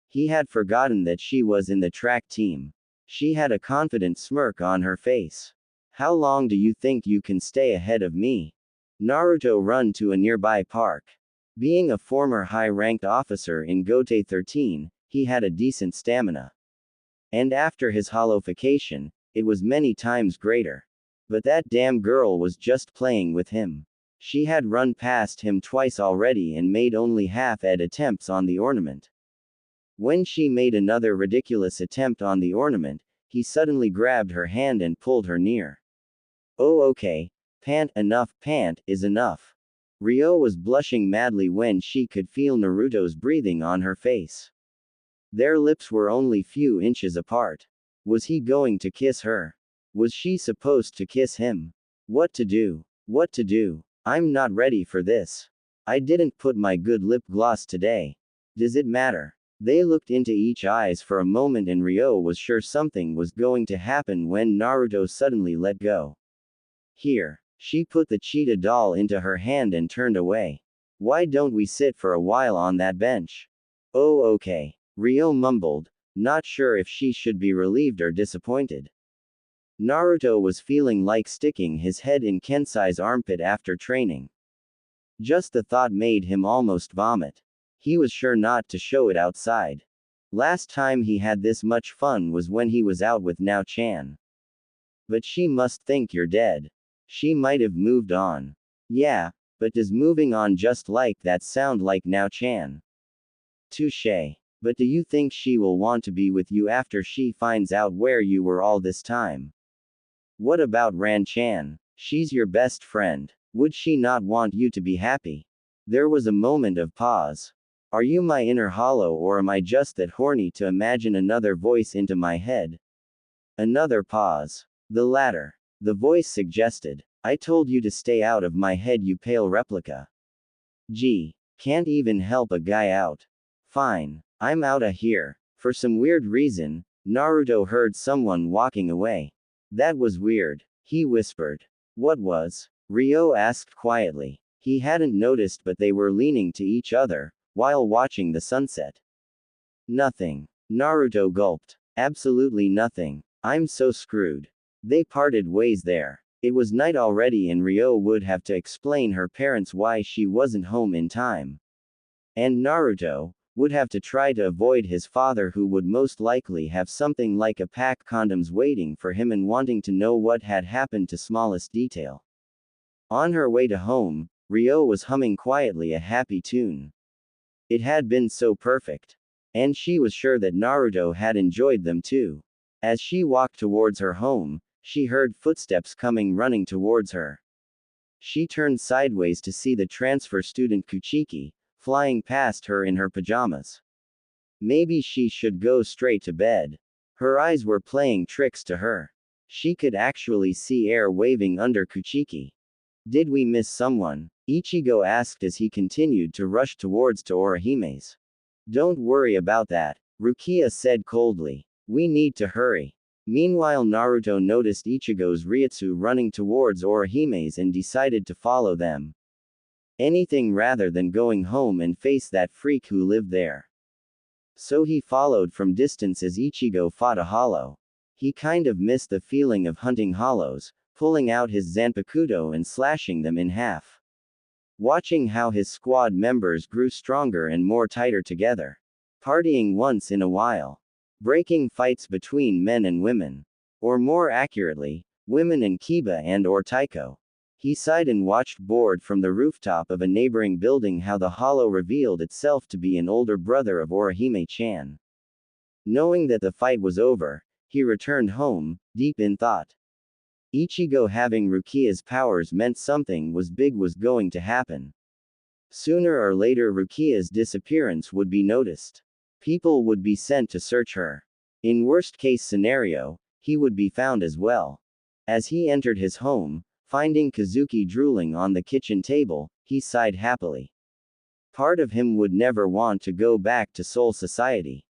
He had forgotten that she was in the track team. She had a confident smirk on her face. How long do you think you can stay ahead of me? Naruto ran to a nearby park. Being a former high-ranked officer in Gote 13, he had a decent stamina. And after his holification, it was many times greater. But that damn girl was just playing with him. She had run past him twice already and made only half-ed attempts on the ornament. When she made another ridiculous attempt on the ornament, he suddenly grabbed her hand and pulled her near. Oh okay. Pant is enough. Ryo was blushing madly when she could feel Naruto's breathing on her face. Their lips were only few inches apart. Was he going to kiss her? Was she supposed to kiss him? What to do? What to do? I'm not ready for this. I didn't put my good lip gloss today. Does it matter? They looked into each eyes for a moment and Ryo was sure something was going to happen when Naruto suddenly let go. Here. She put the cheetah doll into her hand and turned away. Why don't we sit for a while on that bench? Oh okay. Ryo mumbled, not sure if she should be relieved or disappointed. Naruto was feeling like sticking his head in Kensai's armpit after training. Just the thought made him almost vomit. He was sure not to show it outside. Last time he had this much fun was when he was out with Nao-chan. But she must think you're dead. She might have moved on. Yeah, but does moving on just like that sound like Nao-chan? Touché. But do you think she will want to be with you after she finds out where you were all this time? What about Ran-chan? She's your best friend. Would she not want you to be happy? There was a moment of pause. Are you my inner hollow or am I just that horny to imagine another voice into my head? Another pause. The latter. The voice suggested. I told you to stay out of my head, you pale replica. Gee. Can't even help a guy out. Fine. I'm outta here. For some weird reason, Naruto heard someone walking away. That was weird. He whispered. What was? Ryo asked quietly. He hadn't noticed, but they were leaning to each other, while watching the sunset. Nothing. Naruto gulped. Absolutely nothing. I'm so screwed. They parted ways there. It was night already and Ryo would have to explain her parents why she wasn't home in time. And Naruto would have to try to avoid his father, who would most likely have something like a pack condoms waiting for him and wanting to know what had happened to smallest detail. On her way to home, Ryo was humming quietly a happy tune. It had been so perfect. And she was sure that Naruto had enjoyed them too. As she walked towards her home, she heard footsteps coming running towards her. She turned sideways to see the transfer student Kuchiki, flying past her in her pajamas. Maybe she should go straight to bed. Her eyes were playing tricks to her. She could actually see air waving under Kuchiki. Did we miss someone? Ichigo asked as he continued to rush towards Orahime's. Don't worry about that, Rukia said coldly. We need to hurry. Meanwhile, Naruto noticed Ichigo's Ryutsu running towards Orahime's and decided to follow them. Anything rather than going home and face that freak who lived there. So he followed from distance as Ichigo fought a hollow. He kind of missed the feeling of hunting hollows, pulling out his Zanpakuto and slashing them in half. Watching how his squad members grew stronger and more tighter together. Partying once in a while. Breaking fights between men and women. Or more accurately, women and Kiba and or Taiko. He sighed and watched bored from the rooftop of a neighboring building how the hollow revealed itself to be an older brother of Orihime-chan. Knowing that the fight was over, he returned home, deep in thought. Ichigo having Rukia's powers meant something big was going to happen. Sooner or later Rukia's disappearance would be noticed. People would be sent to search her. In worst case scenario, he would be found as well. As he entered his home, finding Kazuki drooling on the kitchen table, he sighed happily. Part of him would never want to go back to Soul Society.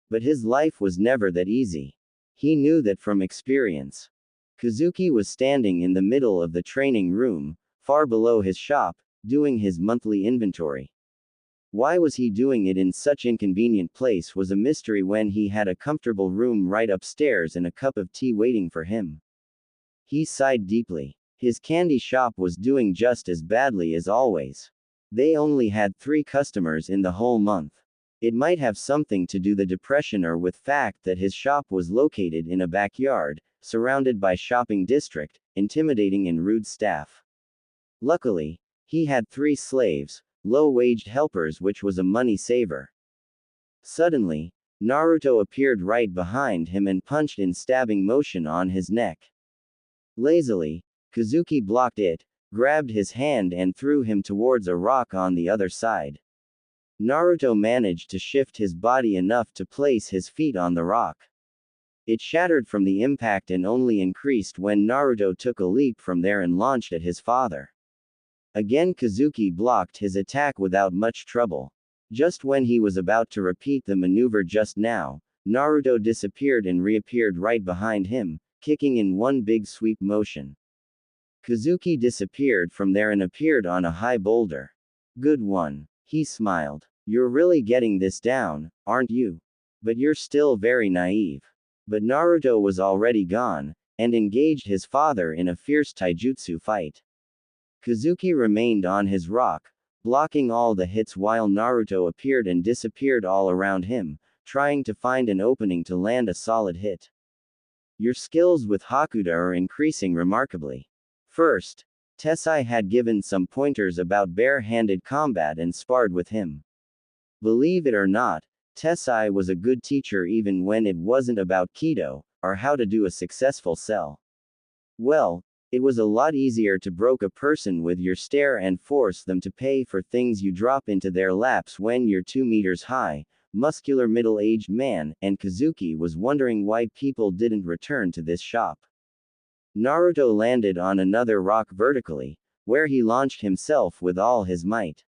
But his life was never that easy. He knew that from experience. Kazuki was standing in the middle of the training room, far below his shop, doing his monthly inventory. Why was he doing it in such inconvenient place was a mystery when he had a comfortable room right upstairs and a cup of tea waiting for him. He sighed deeply. His candy shop was doing just as badly as always. They only had 3 customers in the whole month. It might have something to do the depression or with fact that his shop was located in a backyard, surrounded by shopping district, intimidating and rude staff. Luckily, he had 3 slaves, low-waged helpers, which was a money saver. Suddenly, Naruto appeared right behind him and punched in stabbing motion on his neck. Lazily, Kazuki blocked it, grabbed his hand and threw him towards a rock on the other side. Naruto managed to shift his body enough to place his feet on the rock. It shattered from the impact and only increased when Naruto took a leap from there and launched at his father. Again Kazuki blocked his attack without much trouble. Just when he was about to repeat the maneuver just now, Naruto disappeared and reappeared right behind him, kicking in one big sweep motion. Kazuki disappeared from there and appeared on a high boulder. Good one. He smiled. You're really getting this down, aren't you? But you're still very naive. But Naruto was already gone, and engaged his father in a fierce taijutsu fight. Kazuki remained on his rock, blocking all the hits while Naruto appeared and disappeared all around him, trying to find an opening to land a solid hit. Your skills with Hakuda are increasing remarkably. First, Tessai had given some pointers about bare-handed combat and sparred with him. Believe it or not, Tessai was a good teacher even when it wasn't about Kido, or how to do a successful sell. Well, it was a lot easier to broke a person with your stare and force them to pay for things you drop into their laps when you're 2 meters high, muscular middle-aged man, and Kazuki was wondering why people didn't return to this shop. Naruto landed on another rock vertically, where he launched himself with all his might.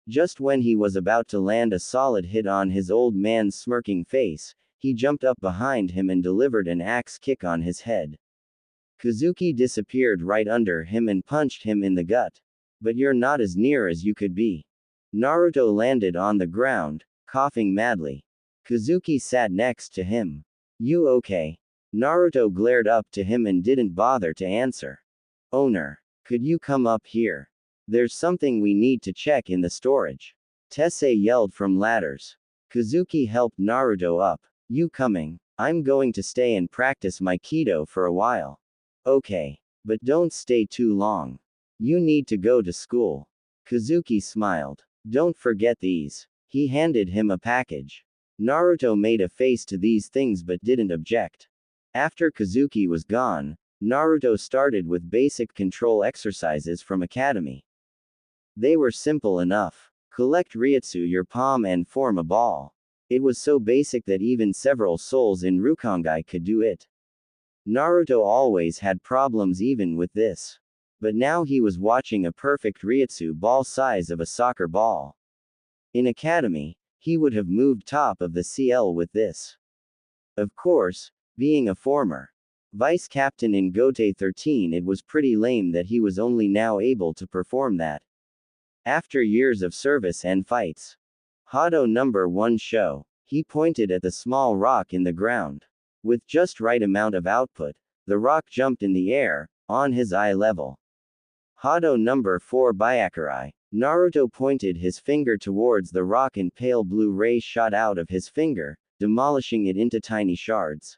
Just when he was about to land a solid hit on his old man's smirking face, he jumped up behind him and delivered an axe kick on his head. Kazuki disappeared right under him and punched him in the gut. But you're not as near as you could be. Naruto landed on the ground, coughing madly. Kazuki sat next to him. You okay? Naruto glared up to him and didn't bother to answer. Owner, could you come up here? There's something we need to check in the storage. Tessei yelled from ladders. Kazuki helped Naruto up. You coming? I'm going to stay and practice my Kido for a while. Okay. But don't stay too long. You need to go to school. Kazuki smiled. Don't forget these. He handed him a package. Naruto made a face to these things but didn't object. After Kazuki was gone, Naruto started with basic control exercises from Academy. They were simple enough. Collect Ryutsu your palm and form a ball. It was so basic that even several souls in Rukongai could do it. Naruto always had problems even with this. But now he was watching a perfect Ryutsu ball size of a soccer ball. In Academy, he would have moved top of the CL with this. Of course, being a former vice captain in Gote 13, it was pretty lame that he was only now able to perform that. After years of service and fights. Hado number 1 show. He pointed at the small rock in the ground. With just right amount of output, the rock jumped in the air, on his eye level. Hado number 4 Byakurai. Naruto pointed his finger towards the rock and pale blue rays shot out of his finger, demolishing it into tiny shards.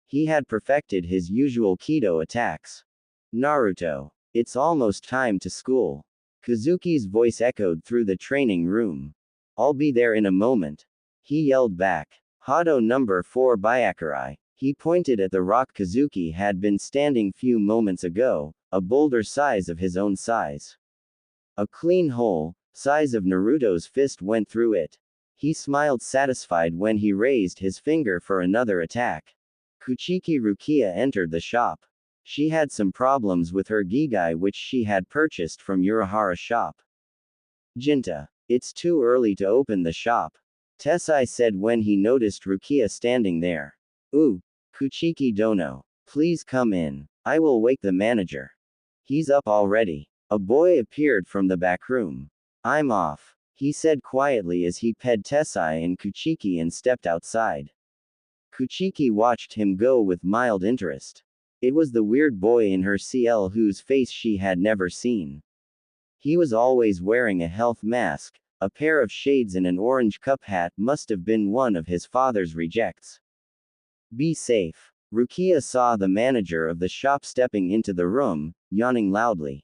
He had perfected his usual Kido attacks. Naruto. It's almost time to school. Kazuki's voice echoed through the training room. I'll be there in a moment. He yelled back. Hado number 4 Byakurai. He pointed at the rock Kazuki had been standing few moments ago, a boulder size of his own size. A clean hole, size of Naruto's fist went through it. He smiled satisfied when he raised his finger for another attack. Kuchiki Rukia entered the shop. She had some problems with her Gigai which she had purchased from Urahara's shop. Jinta. It's too early to open the shop. Tessai said when he noticed Rukia standing there. Ooh. Kuchiki Dono. Please come in. I will wake the manager. He's up already. A boy appeared from the back room. I'm off, he said quietly as he ped Tessai and Kuchiki and stepped outside. Kuchiki watched him go with mild interest. It was the weird boy in her CL whose face she had never seen. He was always wearing a health mask, a pair of shades and an orange cup hat must have been one of his father's rejects. Be safe. Rukia saw the manager of the shop stepping into the room, yawning loudly.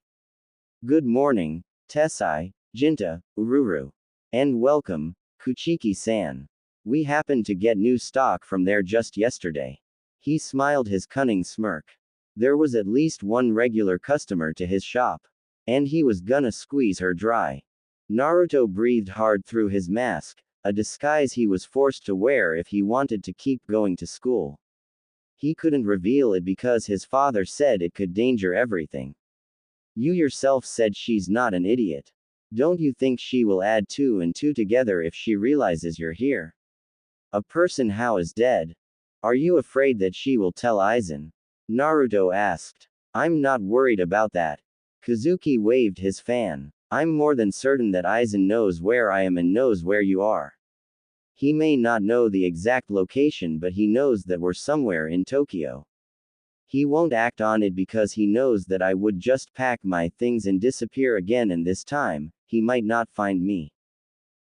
Good morning, Tessai, Jinta, Ururu. And welcome, Kuchiki-san. We happened to get new stock from there just yesterday. He smiled his cunning smirk. There was at least one regular customer to his shop. And he was gonna squeeze her dry. Naruto breathed hard through his mask, a disguise he was forced to wear if he wanted to keep going to school. He couldn't reveal it because his father said it could danger everything. You yourself said she's not an idiot. Don't you think she will add 2 and 2 together if she realizes you're here? A person how is dead? Are you afraid that she will tell Aizen? Naruto asked. I'm not worried about that. Kazuki waved his fan. I'm more than certain that Aizen knows where I am and knows where you are. He may not know the exact location but he knows that we're somewhere in Tokyo. He won't act on it because he knows that I would just pack my things and disappear again and this time, he might not find me.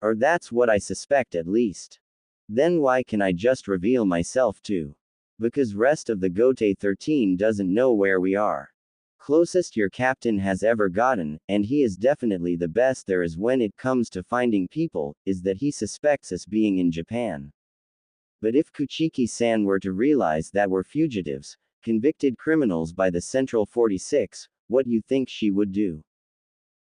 Or that's what I suspect at least. Then why can I just reveal myself too? Because rest of the Gote 13 doesn't know where we are. Closest your captain has ever gotten, and he is definitely the best there is when it comes to finding people, is that he suspects us being in Japan. But if Kuchiki-san were to realize that we're fugitives, convicted criminals by the Central 46, what you think she would do?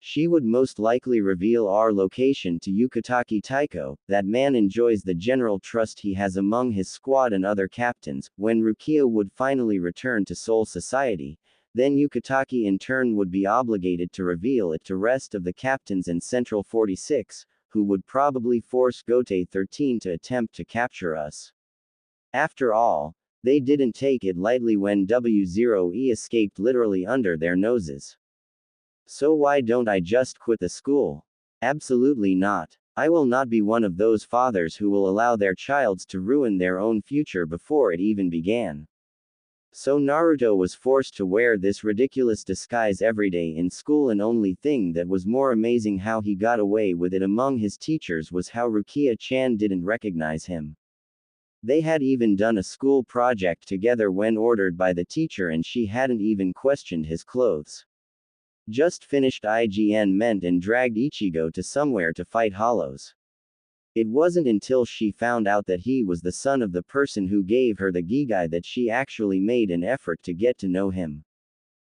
She would most likely reveal our location to Yukitake Taiko. That man enjoys the general trust he has among his squad and other captains. When Rukia would finally return to Soul Society, then Yukitake in turn would be obligated to reveal it to rest of the captains and Central 46, who would probably force Gote 13 to attempt to capture us. After all, They didn't take it lightly when W0E escaped literally under their noses. So why don't I just quit the school? Absolutely not. I will not be one of those fathers who will allow their childs to ruin their own future before it even began. So Naruto was forced to wear this ridiculous disguise every day in school, and only thing that was more amazing how he got away with it among his teachers was how Rukia-chan didn't recognize him. They had even done a school project together when ordered by the teacher, and she hadn't even questioned his clothes. Just finished IGN meant and dragged Ichigo to somewhere to fight Hollows. It wasn't until she found out that he was the son of the person who gave her the Gigai that she actually made an effort to get to know him.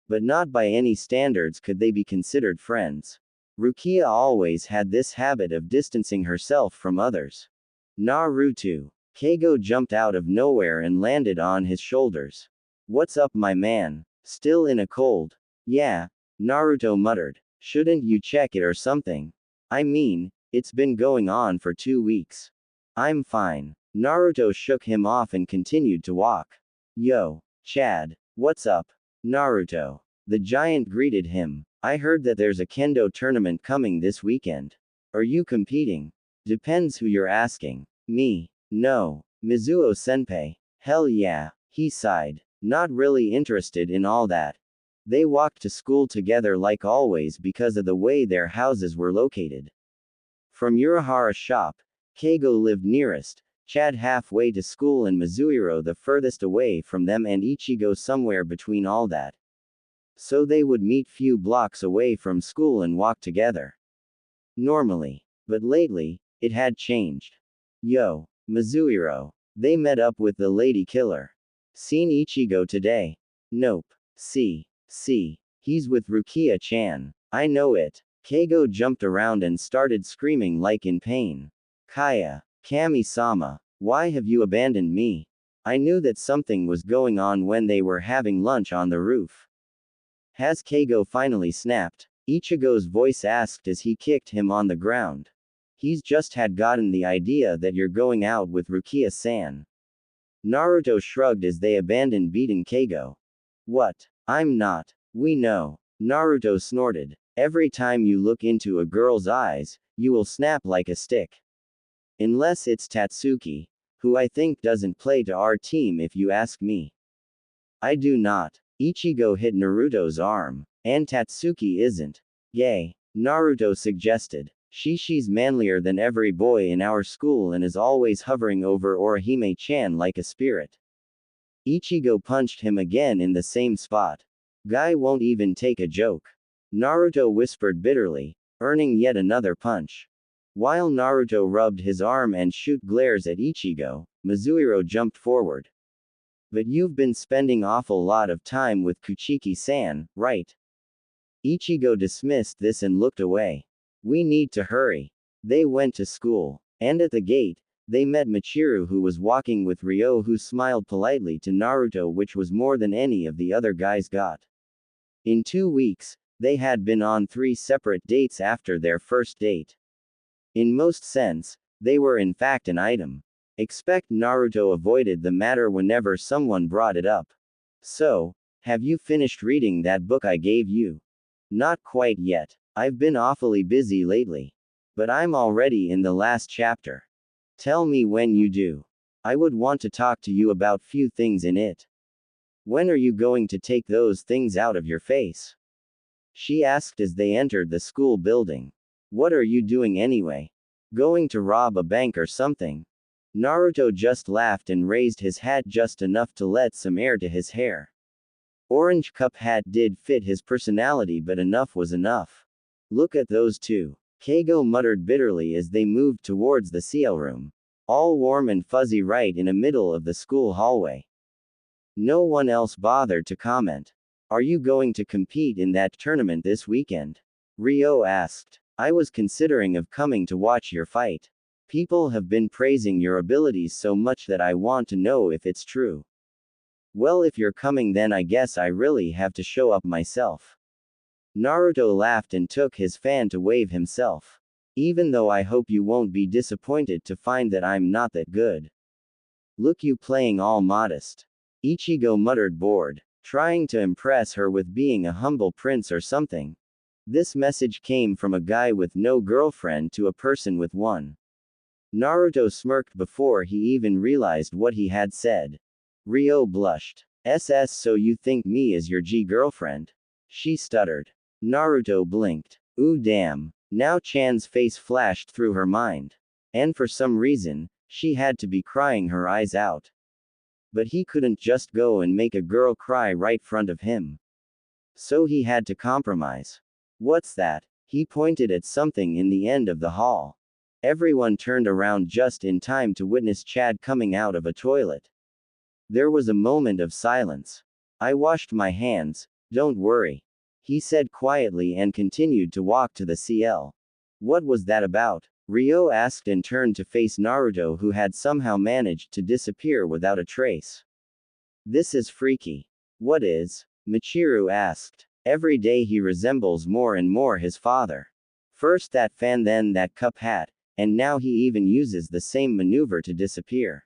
But not by any standards could they be considered friends. Rukia always had this habit of distancing herself from others. Naruto. Keigo jumped out of nowhere and landed on his shoulders. What's up, my man? Still in a cold? Yeah, Naruto muttered. Shouldn't you check it or something? I mean, it's been going on for 2 weeks. I'm fine. Naruto shook him off and continued to walk. Yo, Chad. What's up? Naruto. The giant greeted him. I heard that there's a kendo tournament coming this weekend. Are you competing? Depends who you're asking. Me. No. Mizuo-senpai. Hell yeah. He sighed. Not really interested in all that. They walked to school together like always because of the way their houses were located. From Urahara's shop, Keigo lived nearest, Chad halfway to school, and Mizuhiro the furthest away from them, and Ichigo somewhere between all that. So they would meet few blocks away from school and walk together. Normally. But lately, it had changed. Yo, Mizuhiro. They met up with the lady killer. Seen Ichigo today? Nope. See, he's with Rukia-chan. I know it. Keigo jumped around and started screaming like in pain. Kaya, Kami-sama, why have you abandoned me? I knew that something was going on when they were having lunch on the roof. Has Keigo finally snapped? Ichigo's voice asked as he kicked him on the ground. He's just had gotten the idea that you're going out with Rukia-san. Naruto shrugged as they abandoned beating Keigo. What? I'm not. We know. Naruto snorted. Every time you look into a girl's eyes, you will snap like a stick. Unless it's Tatsuki, who I think doesn't play to our team if you ask me. I do not. Ichigo hit Naruto's arm. And Tatsuki isn't. Yay. Naruto suggested. She's manlier than every boy in our school and is always hovering over Orihime-chan like a spirit. Ichigo punched him again in the same spot. Guy won't even take a joke. Naruto whispered bitterly, earning yet another punch. While Naruto rubbed his arm and shoot glares at Ichigo, Mizuhiro jumped forward. But you've been spending awful lot of time with Kuchiki-san, right? Ichigo dismissed this and looked away. We need to hurry. They went to school. And at the gate, they met Michiru, who was walking with Ryo, who smiled politely to Naruto, which was more than any of the other guys got. In 2 weeks, they had been on 3 separate dates after their first date. In most sense, they were in fact an item. Expect Naruto avoided the matter whenever someone brought it up. So, have you finished reading that book I gave you? Not quite yet. I've been awfully busy lately. But I'm already in the last chapter. Tell me when you do. I would want to talk to you about few things in it. When are you going to take those things out of your face? She asked as they entered the school building. What are you doing anyway? Going to rob a bank or something? Naruto just laughed and raised his hat just enough to let some air to his hair. Orange cup hat did fit his personality, but enough was enough. Look at those two. Keigo muttered bitterly as they moved towards the CL room. All warm and fuzzy right in the middle of the school hallway. No one else bothered to comment. Are you going to compete in that tournament this weekend? Ryo asked. I was considering of coming to watch your fight. People have been praising your abilities so much that I want to know if it's true. Well, if you're coming, then I guess I really have to show up myself. Naruto laughed and took his fan to wave himself. Even though I hope you won't be disappointed to find that I'm not that good. Look, you playing all modest. Ichigo muttered, bored. Trying to impress her with being a humble prince or something. This message came from a guy with no girlfriend to a person with one. Naruto smirked before he even realized what he had said. Ryo blushed. "SS, so you think me is your girlfriend?" She stuttered. Naruto blinked. Ooh damn. Now Chan's face flashed through her mind. And for some reason, she had to be crying her eyes out. But he couldn't just go and make a girl cry right front of him. So he had to compromise. What's that? He pointed at something in the end of the hall. Everyone turned around just in time to witness Chad coming out of a toilet. There was a moment of silence. "I washed my hands, don't worry," he said quietly and continued to walk to the CL. "What was that about?" Ryo asked and turned to face Naruto, who had somehow managed to disappear without a trace. "This is freaky." "What is?" Michiru asked. "Every day he resembles more and more his father. First that fan, then that cup hat, and now he even uses the same maneuver to disappear."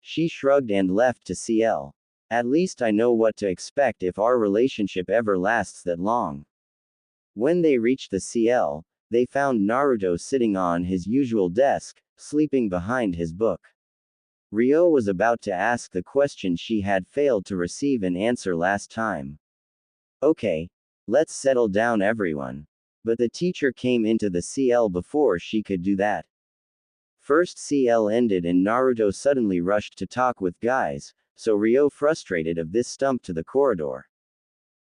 She shrugged and left to CL. "At least I know what to expect if our relationship ever lasts that long." When they reached the CL, they found Naruto sitting on his usual desk, sleeping behind his book. Ryo was about to ask the question she had failed to receive an answer last time. "Okay. Let's settle down, everyone." But the teacher came into the CL before she could do that. First CL ended and Naruto suddenly rushed to talk with guys, so Ryo, frustrated of this, stumped to the corridor.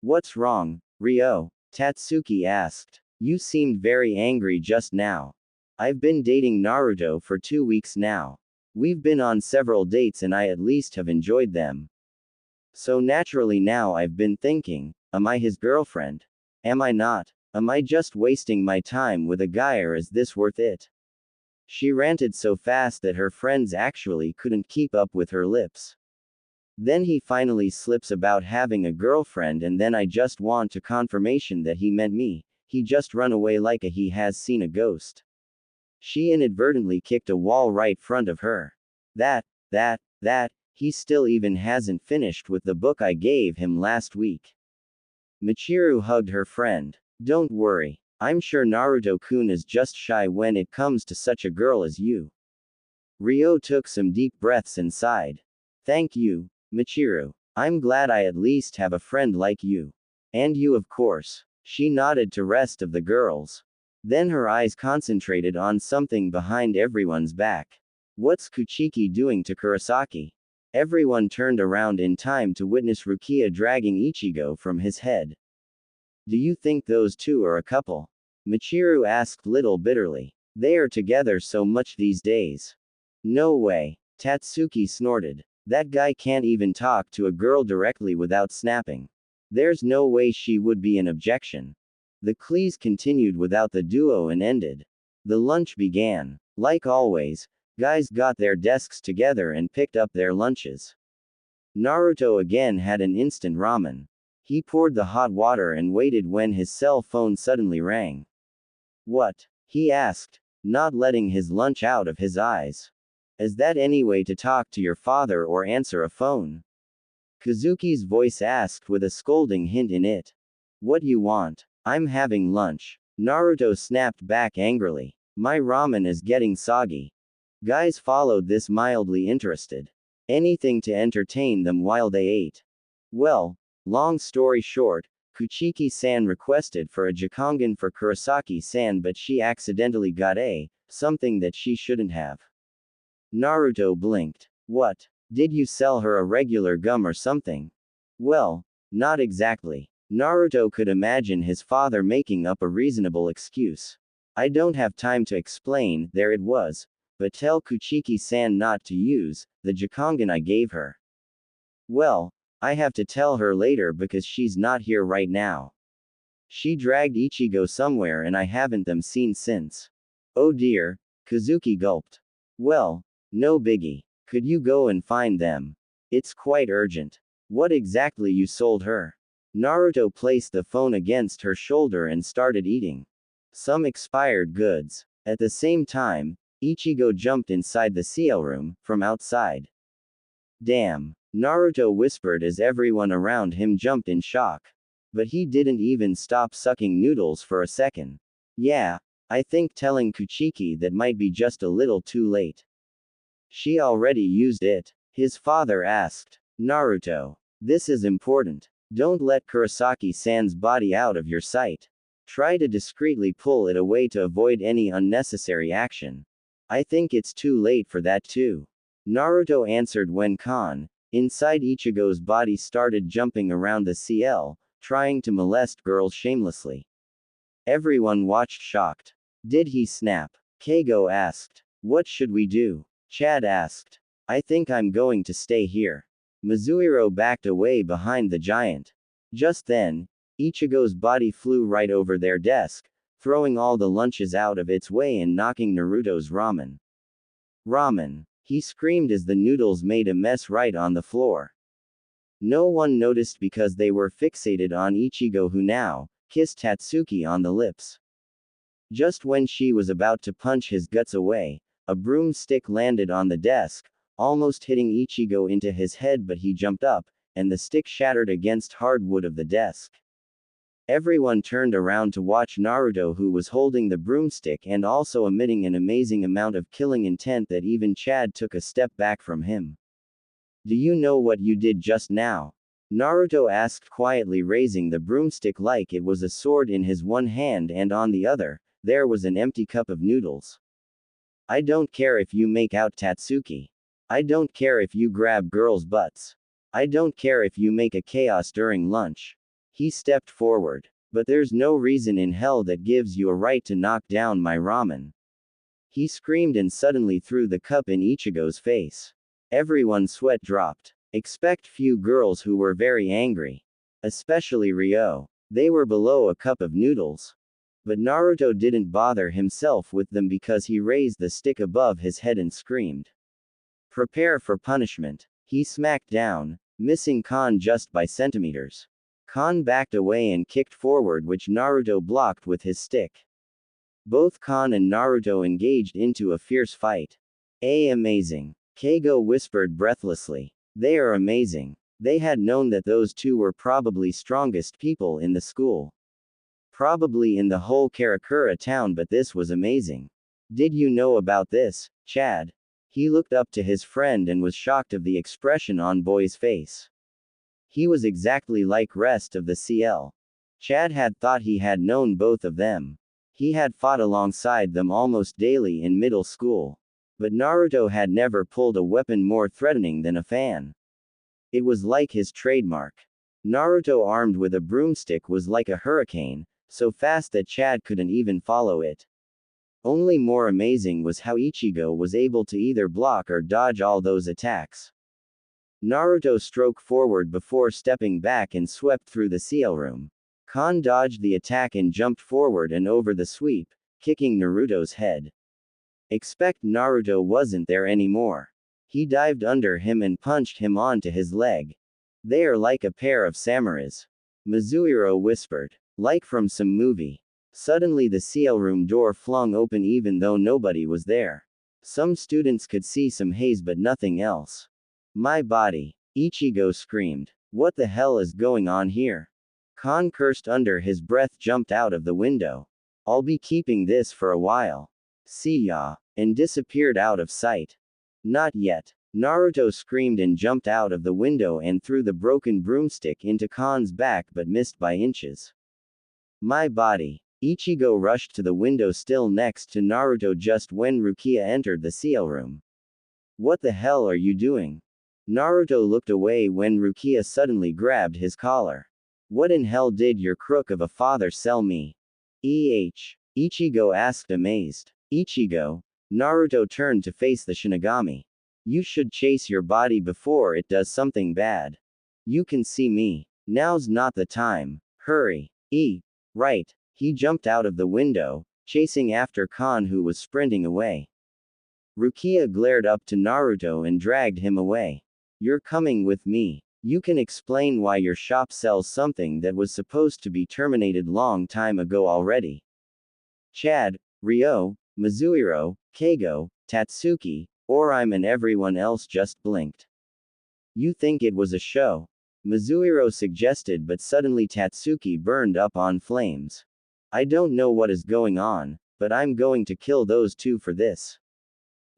"What's wrong, Ryo?" Tatsuki asked. "You seemed very angry just now." "I've been dating Naruto for 2 weeks now. We've been on several dates and I at least have enjoyed them. So naturally now I've been thinking, am I his girlfriend? Am I not? Am I just wasting my time with a guy, or is this worth it?" She ranted so fast that her friends actually couldn't keep up with her lips. "Then he finally slips about having a girlfriend, and then I just want a confirmation that he meant me. He just run away like he has seen a ghost." She inadvertently kicked a wall right front of her. That, he still even hasn't finished with the book I gave him last week." Michiru hugged her friend. "Don't worry. I'm sure Naruto-kun is just shy when it comes to such a girl as you." Ryo took some deep breaths and sighed. "Thank you, Michiru. I'm glad I at least have a friend like you. And you, of course." She nodded to rest of the girls. Then her eyes concentrated on something behind everyone's back. "What's Kuchiki doing to Kurosaki?" Everyone turned around in time to witness Rukia dragging Ichigo from his head. "Do you think those two are a couple?" Michiru asked little bitterly. "They are together so much these days." "No way." Tatsuki snorted. "That guy can't even talk to a girl directly without snapping. There's no way she would be an objection." The Cleese continued without the duo and ended. The lunch began. Like always, guys got their desks together and picked up their lunches. Naruto again had an instant ramen. He poured the hot water and waited when his cell phone suddenly rang. "What?" he asked, not letting his lunch out of his eyes. "Is that any way to talk to your father or answer a phone?" Kazuki's voice asked with a scolding hint in it. "What you want?" "I'm having lunch." Naruto snapped back angrily. "My ramen is getting soggy." Guys followed this, mildly interested. Anything to entertain them while they ate. Well, long story short, Kuchiki-san requested for a jikongan for Kurosaki-san, but she accidentally got something that she shouldn't have. Naruto blinked. "What? Did you sell her a regular gum or something?" "Well, not exactly." Naruto could imagine his father making up a reasonable excuse. "I don't have time to explain," there it was, "but tell Kuchiki-san not to use the jikongan I gave her." "Well, I have to tell her later because she's not here right now. She dragged Ichigo somewhere and I haven't them seen since." "Oh dear," Kazuki gulped. "Well, no biggie. Could you go and find them? It's quite urgent." "What exactly you sold her?" Naruto placed the phone against her shoulder and started eating. "Some expired goods." At the same time, Ichigo jumped inside the CL room, from outside. "Damn. Naruto whispered as everyone around him jumped in shock. But he didn't even stop sucking noodles for a second. Yeah, I think telling Kuchiki that might be just a little too late. She already used it. His father asked. Naruto. This is important. Don't let Kurosaki-san's body out of your sight. Try to discreetly pull it away to avoid any unnecessary action. I think it's too late for that too. Naruto answered when inside Ichigo's body started jumping around the CL, trying to molest girls shamelessly. Everyone watched shocked. Did he snap? Keigo asked. What should we do? Chad asked. I think I'm going to stay here. Mizuhiro backed away behind the giant. Just then, Ichigo's body flew right over their desk, throwing all the lunches out of its way and knocking Naruto's ramen. Ramen! He screamed as the noodles made a mess right on the floor. No one noticed because they were fixated on Ichigo, who now kissed Tatsuki on the lips. Just when she was about to punch his guts away, a broomstick landed on the desk, almost hitting Ichigo into his head, but he jumped up, and the stick shattered against hardwood of the desk. Everyone turned around to watch Naruto, who was holding the broomstick and also emitting an amazing amount of killing intent that even Chad took a step back from him. Do you know what you did just now? Naruto asked quietly, raising the broomstick like it was a sword in his one hand, and on the other, there was an empty cup of noodles. I don't care if you make out Tatsuki. I don't care if you grab girls' butts. I don't care if you make a chaos during lunch. He stepped forward. But there's no reason in hell that gives you a right to knock down my ramen. He screamed and suddenly threw the cup in Ichigo's face. Everyone's sweat dropped. Expect few girls who were very angry. Especially Ryo. They were below a cup of noodles. But Naruto didn't bother himself with them because he raised the stick above his head and screamed. Prepare for punishment. He smacked down, missing Kon just by centimeters. Kon backed away and kicked forward, which Naruto blocked with his stick. Both Kon and Naruto engaged into a fierce fight. Amazing. Keigo whispered breathlessly. They are amazing. They had known that those two were probably strongest people in the school. Probably in the whole Karakura town, but this was amazing. Did you know about this, Chad? He looked up to his friend and was shocked of the expression on Boy's face. He was exactly like rest of the CL. Chad had thought he had known both of them. He had fought alongside them almost daily in middle school. But Naruto had never pulled a weapon more threatening than a fan. It was like his trademark. Naruto armed with a broomstick was like a hurricane, so fast that Chad couldn't even follow it. Only more amazing was how Ichigo was able to either block or dodge all those attacks. Naruto strode forward before stepping back and swept through the CL room. Kon dodged the attack and jumped forward and over the sweep, kicking Naruto's head. Except Naruto wasn't there anymore. He dived under him and punched him onto his leg. They are like a pair of samurais. Mizuhiro whispered. Like from some movie. Suddenly the CL room door flung open even though nobody was there. Some students could see some haze but nothing else. My body. Ichigo screamed. What the hell is going on here? Kon cursed under his breath, jumped out of the window. I'll be keeping this for a while. See ya. And disappeared out of sight. Not yet. Naruto screamed and jumped out of the window and threw the broken broomstick into Kon's back but missed by inches. My body. Ichigo rushed to the window still next to Naruto just when Rukia entered the CL room. What the hell are you doing? Naruto looked away when Rukia suddenly grabbed his collar. What in hell did your crook of a father sell me? Ichigo asked amazed. Ichigo. Naruto turned to face the Shinigami. You should chase your body before it does something bad. You can see me. Now's not the time. Hurry. Right. He jumped out of the window, chasing after Kon, who was sprinting away. Rukia glared up to Naruto and dragged him away. You're coming with me. You can explain why your shop sells something that was supposed to be terminated long time ago already. Chad, Ryo, Mizuhiro, Keigo, Tatsuki, Oraim and everyone else just blinked. You think it was a show? Mizuhiro suggested, but suddenly Tatsuki burned up on flames. I don't know what is going on, but I'm going to kill those two for this.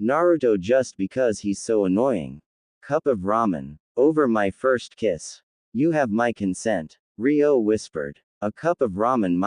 Naruto, just because he's so annoying. Cup of ramen. Over my first kiss. You have my consent. Ryo whispered. A cup of ramen,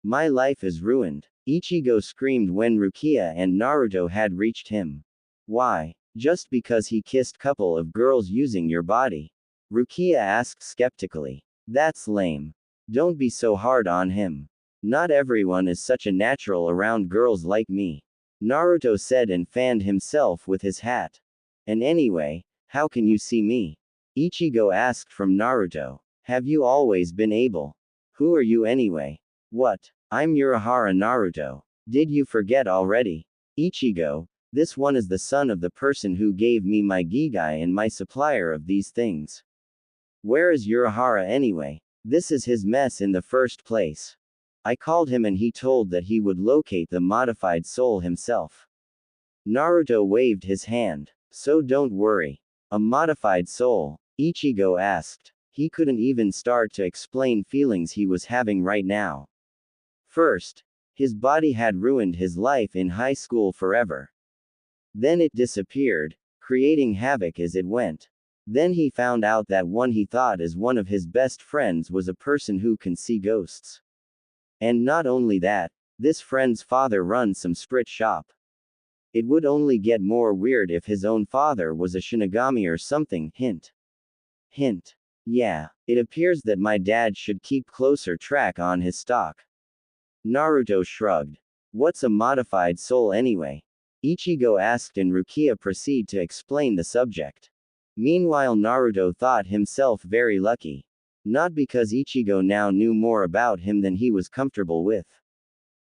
my life is ruined. Ichigo screamed when Rukia and Naruto had reached him. Why? Just because he kissed couple of girls using your body? Rukia asked skeptically. That's lame. Don't be so hard on him. Not everyone is such a natural around girls like me. Naruto said and fanned himself with his hat. And anyway, how can you see me? Ichigo asked from Naruto. Have you always been able? Who are you anyway? What? I'm Urahara Naruto. Did you forget already? Ichigo, this one is the son of the person who gave me my Gigai and my supplier of these things. Where is Urahara anyway? This is his mess in the first place. I called him and he told that he would locate the modified soul himself. Naruto waved his hand. So don't worry. A modified soul? Ichigo asked. He couldn't even start to explain feelings he was having right now. First, his body had ruined his life in high school forever. Then it disappeared, creating havoc as it went. Then he found out that one he thought as one of his best friends was a person who can see ghosts. And not only that, this friend's father runs some sprit shop. It would only get more weird if his own father was a Shinigami or something. Hint. Hint. Yeah, it appears that my dad should keep closer track on his stock. Naruto shrugged. What's a modified soul anyway? Ichigo asked and Rukia proceeded to explain the subject. Meanwhile, Naruto thought himself very lucky. Not because Ichigo now knew more about him than he was comfortable with.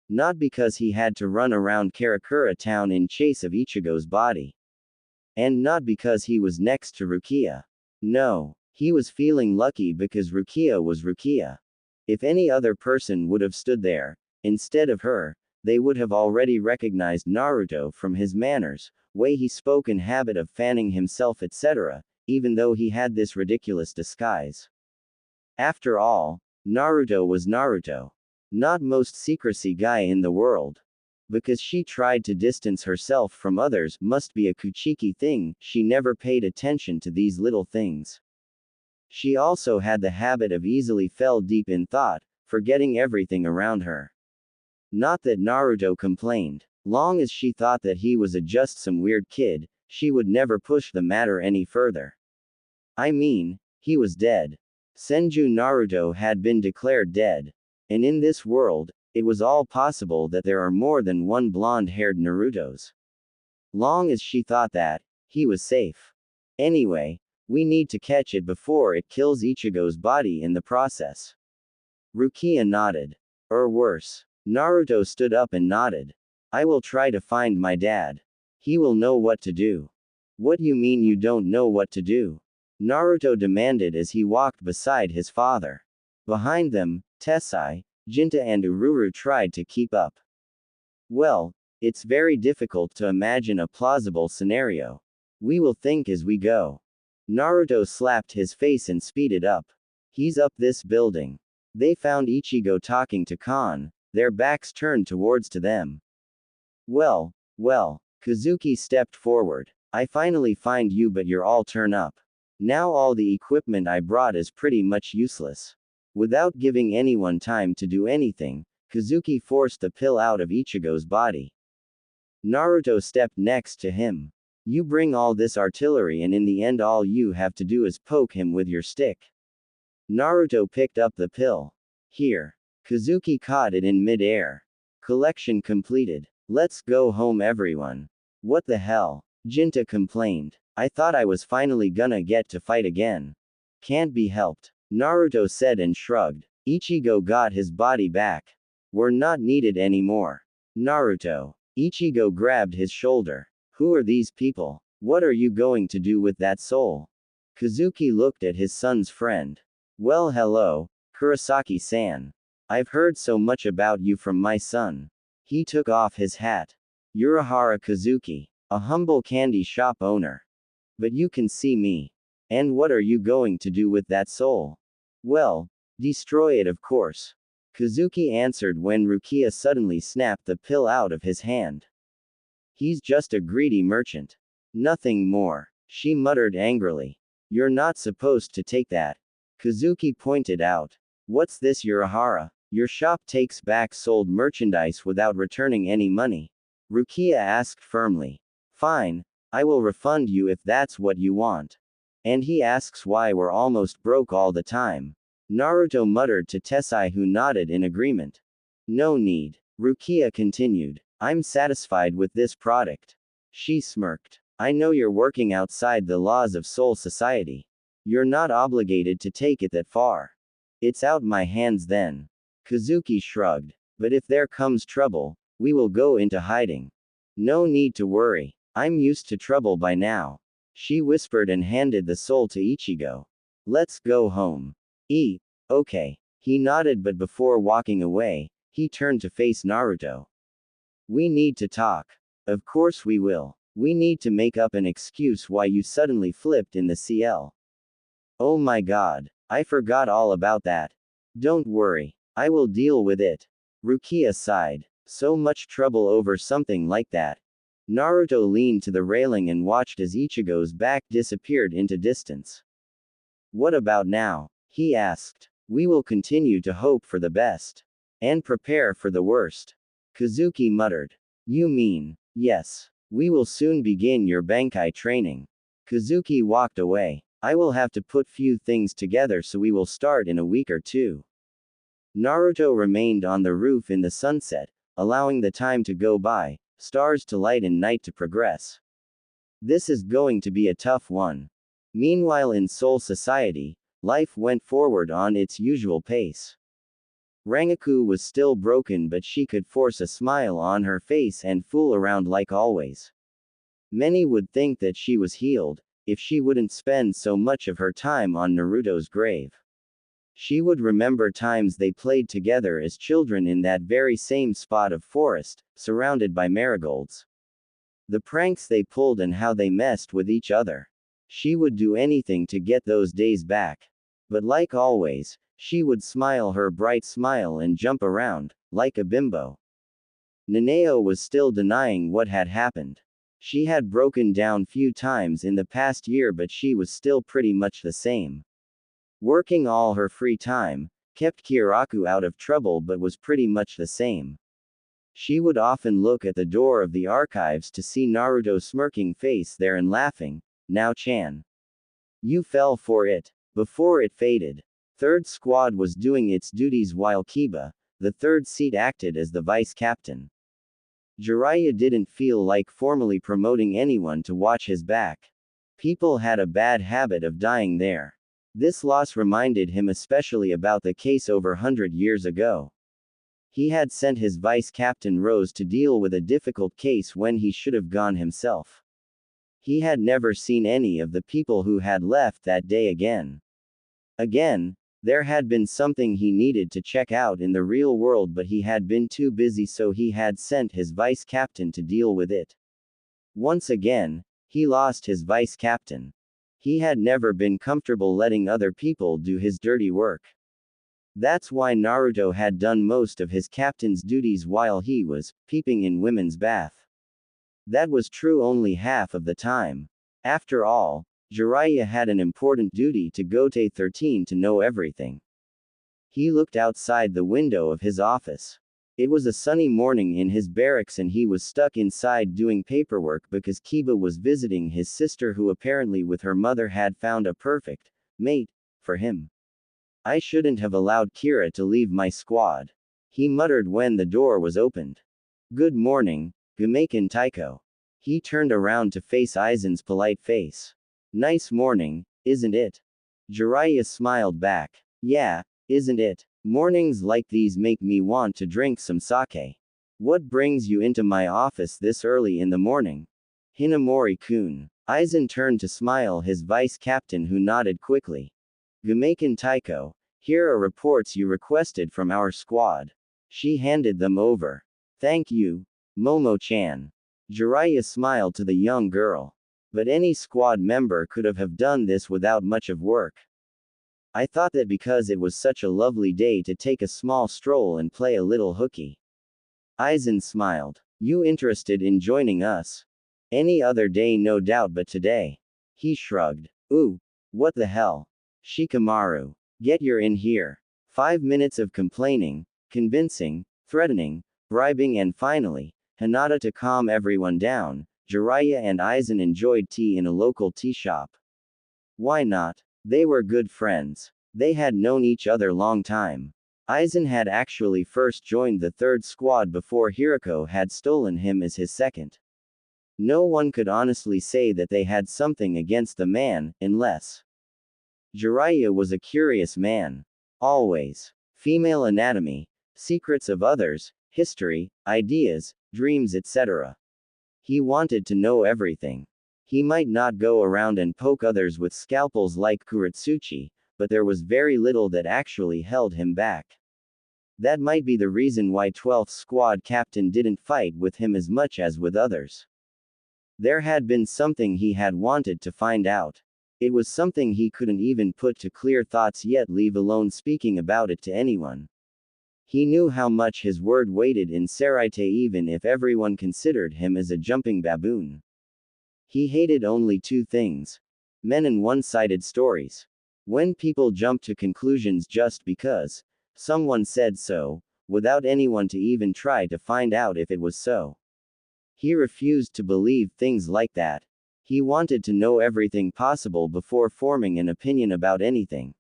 Not because he had to run around Karakura town in chase of Ichigo's body. And not because he was next to Rukia. No, he was feeling lucky because Rukia was Rukia. If any other person would have stood there, instead of her, they would have already recognized Naruto from his manners, way he spoke and habit of fanning himself, etc., even though he had this ridiculous disguise. After all, Naruto was Naruto. Not most secrecy guy in the world. Because she tried to distance herself from others must be a Kuchiki thing, she never paid attention to these little things. She also had the habit of easily fell deep in thought, forgetting everything around her. Not that Naruto complained. Long as she thought that he was just some weird kid, she would never push the matter any further. I mean, he was dead. Senju Naruto had been declared dead. And in this world, it was all possible that there are more than one blonde-haired Narutos. Long as she thought that, he was safe. Anyway, we need to catch it before it kills Ichigo's body in the process. Rukia nodded. Or worse. Naruto stood up and nodded. I will try to find my dad. He will know what to do. What you mean you don't know what to do? Naruto demanded as he walked beside his father. Behind them, Tessai, Jinta and Ururu tried to keep up. Well, it's very difficult to imagine a plausible scenario. We will think as we go. Naruto slapped his face and speeded up. He's up this building. They found Ichigo talking to Kon, their backs turned towards to them. Well, Kazuki stepped forward. I finally find you, but you're all turn up. Now all the equipment I brought is pretty much useless. Without giving anyone time to do anything, Kazuki forced the pill out of Ichigo's body. Naruto stepped next to him. You bring all this artillery and in the end all you have to do is poke him with your stick. Naruto picked up the pill. Here. Kazuki caught it in mid-air. Collection completed. Let's go home everyone. What the hell? Jinta complained. I thought I was finally gonna get to fight again. Can't be helped. Naruto said and shrugged. Ichigo got his body back. We're not needed anymore. Naruto. Ichigo grabbed his shoulder. Who are these people? What are you going to do with that soul? Kazuki looked at his son's friend. Well, hello, Kurosaki-san. I've heard so much about you from my son. He took off his hat. Urahara Kazuki, a humble candy shop owner. But you can see me. And what are you going to do with that soul? Well, destroy it, of course. Kazuki answered when Rukia suddenly snapped the pill out of his hand. He's just a greedy merchant. Nothing more, she muttered angrily. You're not supposed to take that. Kazuki pointed out. What's this, Urahara? Your shop takes back sold merchandise without returning any money. Rukia asked firmly. Fine, I will refund you if that's what you want. And he asks why we're almost broke all the time. Naruto muttered to Tessai, who nodded in agreement. No need. Rukia continued. I'm satisfied with this product. She smirked. I know you're working outside the laws of Soul Society. You're not obligated to take it that far. It's out my hands then. Kazuki shrugged. But if there comes trouble, we will go into hiding. No need to worry. I'm used to trouble by now. She whispered and handed the soul to Ichigo. Let's go home. Okay. He nodded, but before walking away, he turned to face Naruto. We need to talk. Of course we will. We need to make up an excuse why you suddenly flipped in the CL. Oh my god, I forgot all about that. Don't worry. I will deal with it. Rukia sighed. So much trouble over something like that. Naruto leaned to the railing and watched as Ichigo's back disappeared into distance. What about now? He asked. We will continue to hope for the best. And prepare for the worst. Kazuki muttered. You mean, yes. We will soon begin your Bankai training. Kazuki walked away. I will have to put few things together, so we will start in a week or two. Naruto remained on the roof in the sunset, allowing the time to go by, stars to light and night to progress. This is going to be a tough one. Meanwhile, in Soul Society, life went forward on its usual pace. Rangaku was still broken, but she could force a smile on her face and fool around like always. Many would think that she was healed, if she wouldn't spend so much of her time on Naruto's grave. She would remember times they played together as children in that very same spot of forest, surrounded by marigolds. The pranks they pulled and how they messed with each other. She would do anything to get those days back. But like always, she would smile her bright smile and jump around, like a bimbo. Nanao was still denying what had happened. She had broken down few times in the past year, but she was still pretty much the same. Working all her free time, kept Kiraku out of trouble, but was pretty much the same. She would often look at the door of the archives to see Naruto's smirking face there and laughing, now Chan. You fell for it. Before it faded. Third squad was doing its duties while Kiba, the third seat, acted as the vice captain. Jiraiya didn't feel like formally promoting anyone to watch his back. People had a bad habit of dying there. This loss reminded him especially about the case over 100 years ago. He had sent his vice captain Rose to deal with a difficult case when he should have gone himself. He had never seen any of the people who had left that day again. There had been something he needed to check out in the real world, but he had been too busy, so he had sent his vice captain to deal with it. Once again, he lost his vice captain. He had never been comfortable letting other people do his dirty work. That's why Naruto had done most of his captain's duties while he was peeping in women's bath. That was true only half of the time. After all, Jiraiya had an important duty to Gote 13 to know everything. He looked outside the window of his office. It was a sunny morning in his barracks and he was stuck inside doing paperwork because Kiba was visiting his sister, who apparently with her mother had found a perfect mate for him. I shouldn't have allowed Kira to leave my squad. He muttered when the door was opened. Good morning, Gumaken Taiko. He turned around to face Aizen's polite face. Nice morning, isn't it? Jiraiya smiled back. Yeah, isn't it? Mornings like these make me want to drink some sake. What brings you into my office this early in the morning? Hinamori-kun. Aizen turned to smile his vice captain, who nodded quickly. Gumaken Taiko, here are reports you requested from our squad. She handed them over. Thank you, Momo-chan. Jiraiya smiled to the young girl. But any squad member could have done this without much of work. I thought that because it was such a lovely day to take a small stroll and play a little hooky. Aizen smiled. You interested in joining us? Any other day no doubt, but today. He shrugged. Ooh, what the hell? Shikamaru. Get your in here. 5 minutes of complaining, convincing, threatening, bribing, and finally, Hinata to calm everyone down. Jiraiya and Aizen enjoyed tea in a local tea shop. Why not? They were good friends. They had known each other long time. Aizen had actually first joined the third squad before Hirako had stolen him as his second. No one could honestly say that they had something against the man, unless Jiraiya was a curious man. Always. Female anatomy, secrets of others, history, ideas, dreams, etc. He wanted to know everything. He might not go around and poke others with scalpels like Kuretsuchi, but there was very little that actually held him back. That might be the reason why 12th Squad Captain didn't fight with him as much as with others. There had been something he had wanted to find out. It was something he couldn't even put to clear thoughts yet, leave alone speaking about it to anyone. He knew how much his word weighted in Seraite, even if everyone considered him as a jumping baboon. He hated only two things: men and one-sided stories. When people jump to conclusions just because someone said so, without anyone to even try to find out if it was so. He refused to believe things like that. He wanted to know everything possible before forming an opinion about anything.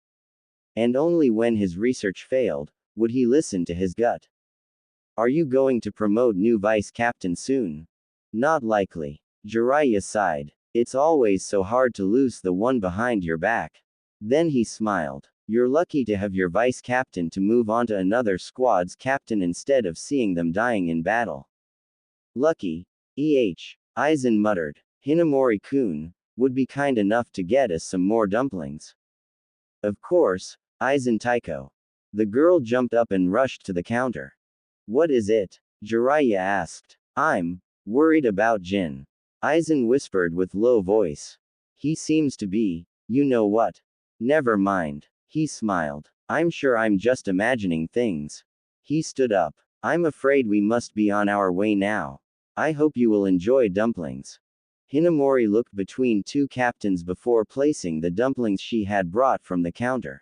And only when his research failed, would he listen to his gut. Are you going to promote new vice captain soon? Not likely. Jiraiya sighed. It's always so hard to lose the one behind your back. Then he smiled. You're lucky to have your vice captain to move on to another squad's captain instead of seeing them dying in battle. Lucky? Aizen muttered. Hinamori-kun would be kind enough to get us some more dumplings. Of course, Aizen Taiko. The girl jumped up and rushed to the counter. What is it? Jiraiya asked. I'm worried about Jin. Aizen whispered with low voice. He seems to be, you know what? Never mind. He smiled. I'm sure I'm just imagining things. He stood up. I'm afraid we must be on our way now. I hope you will enjoy dumplings. Hinamori looked between two captains before placing the dumplings she had brought from the counter.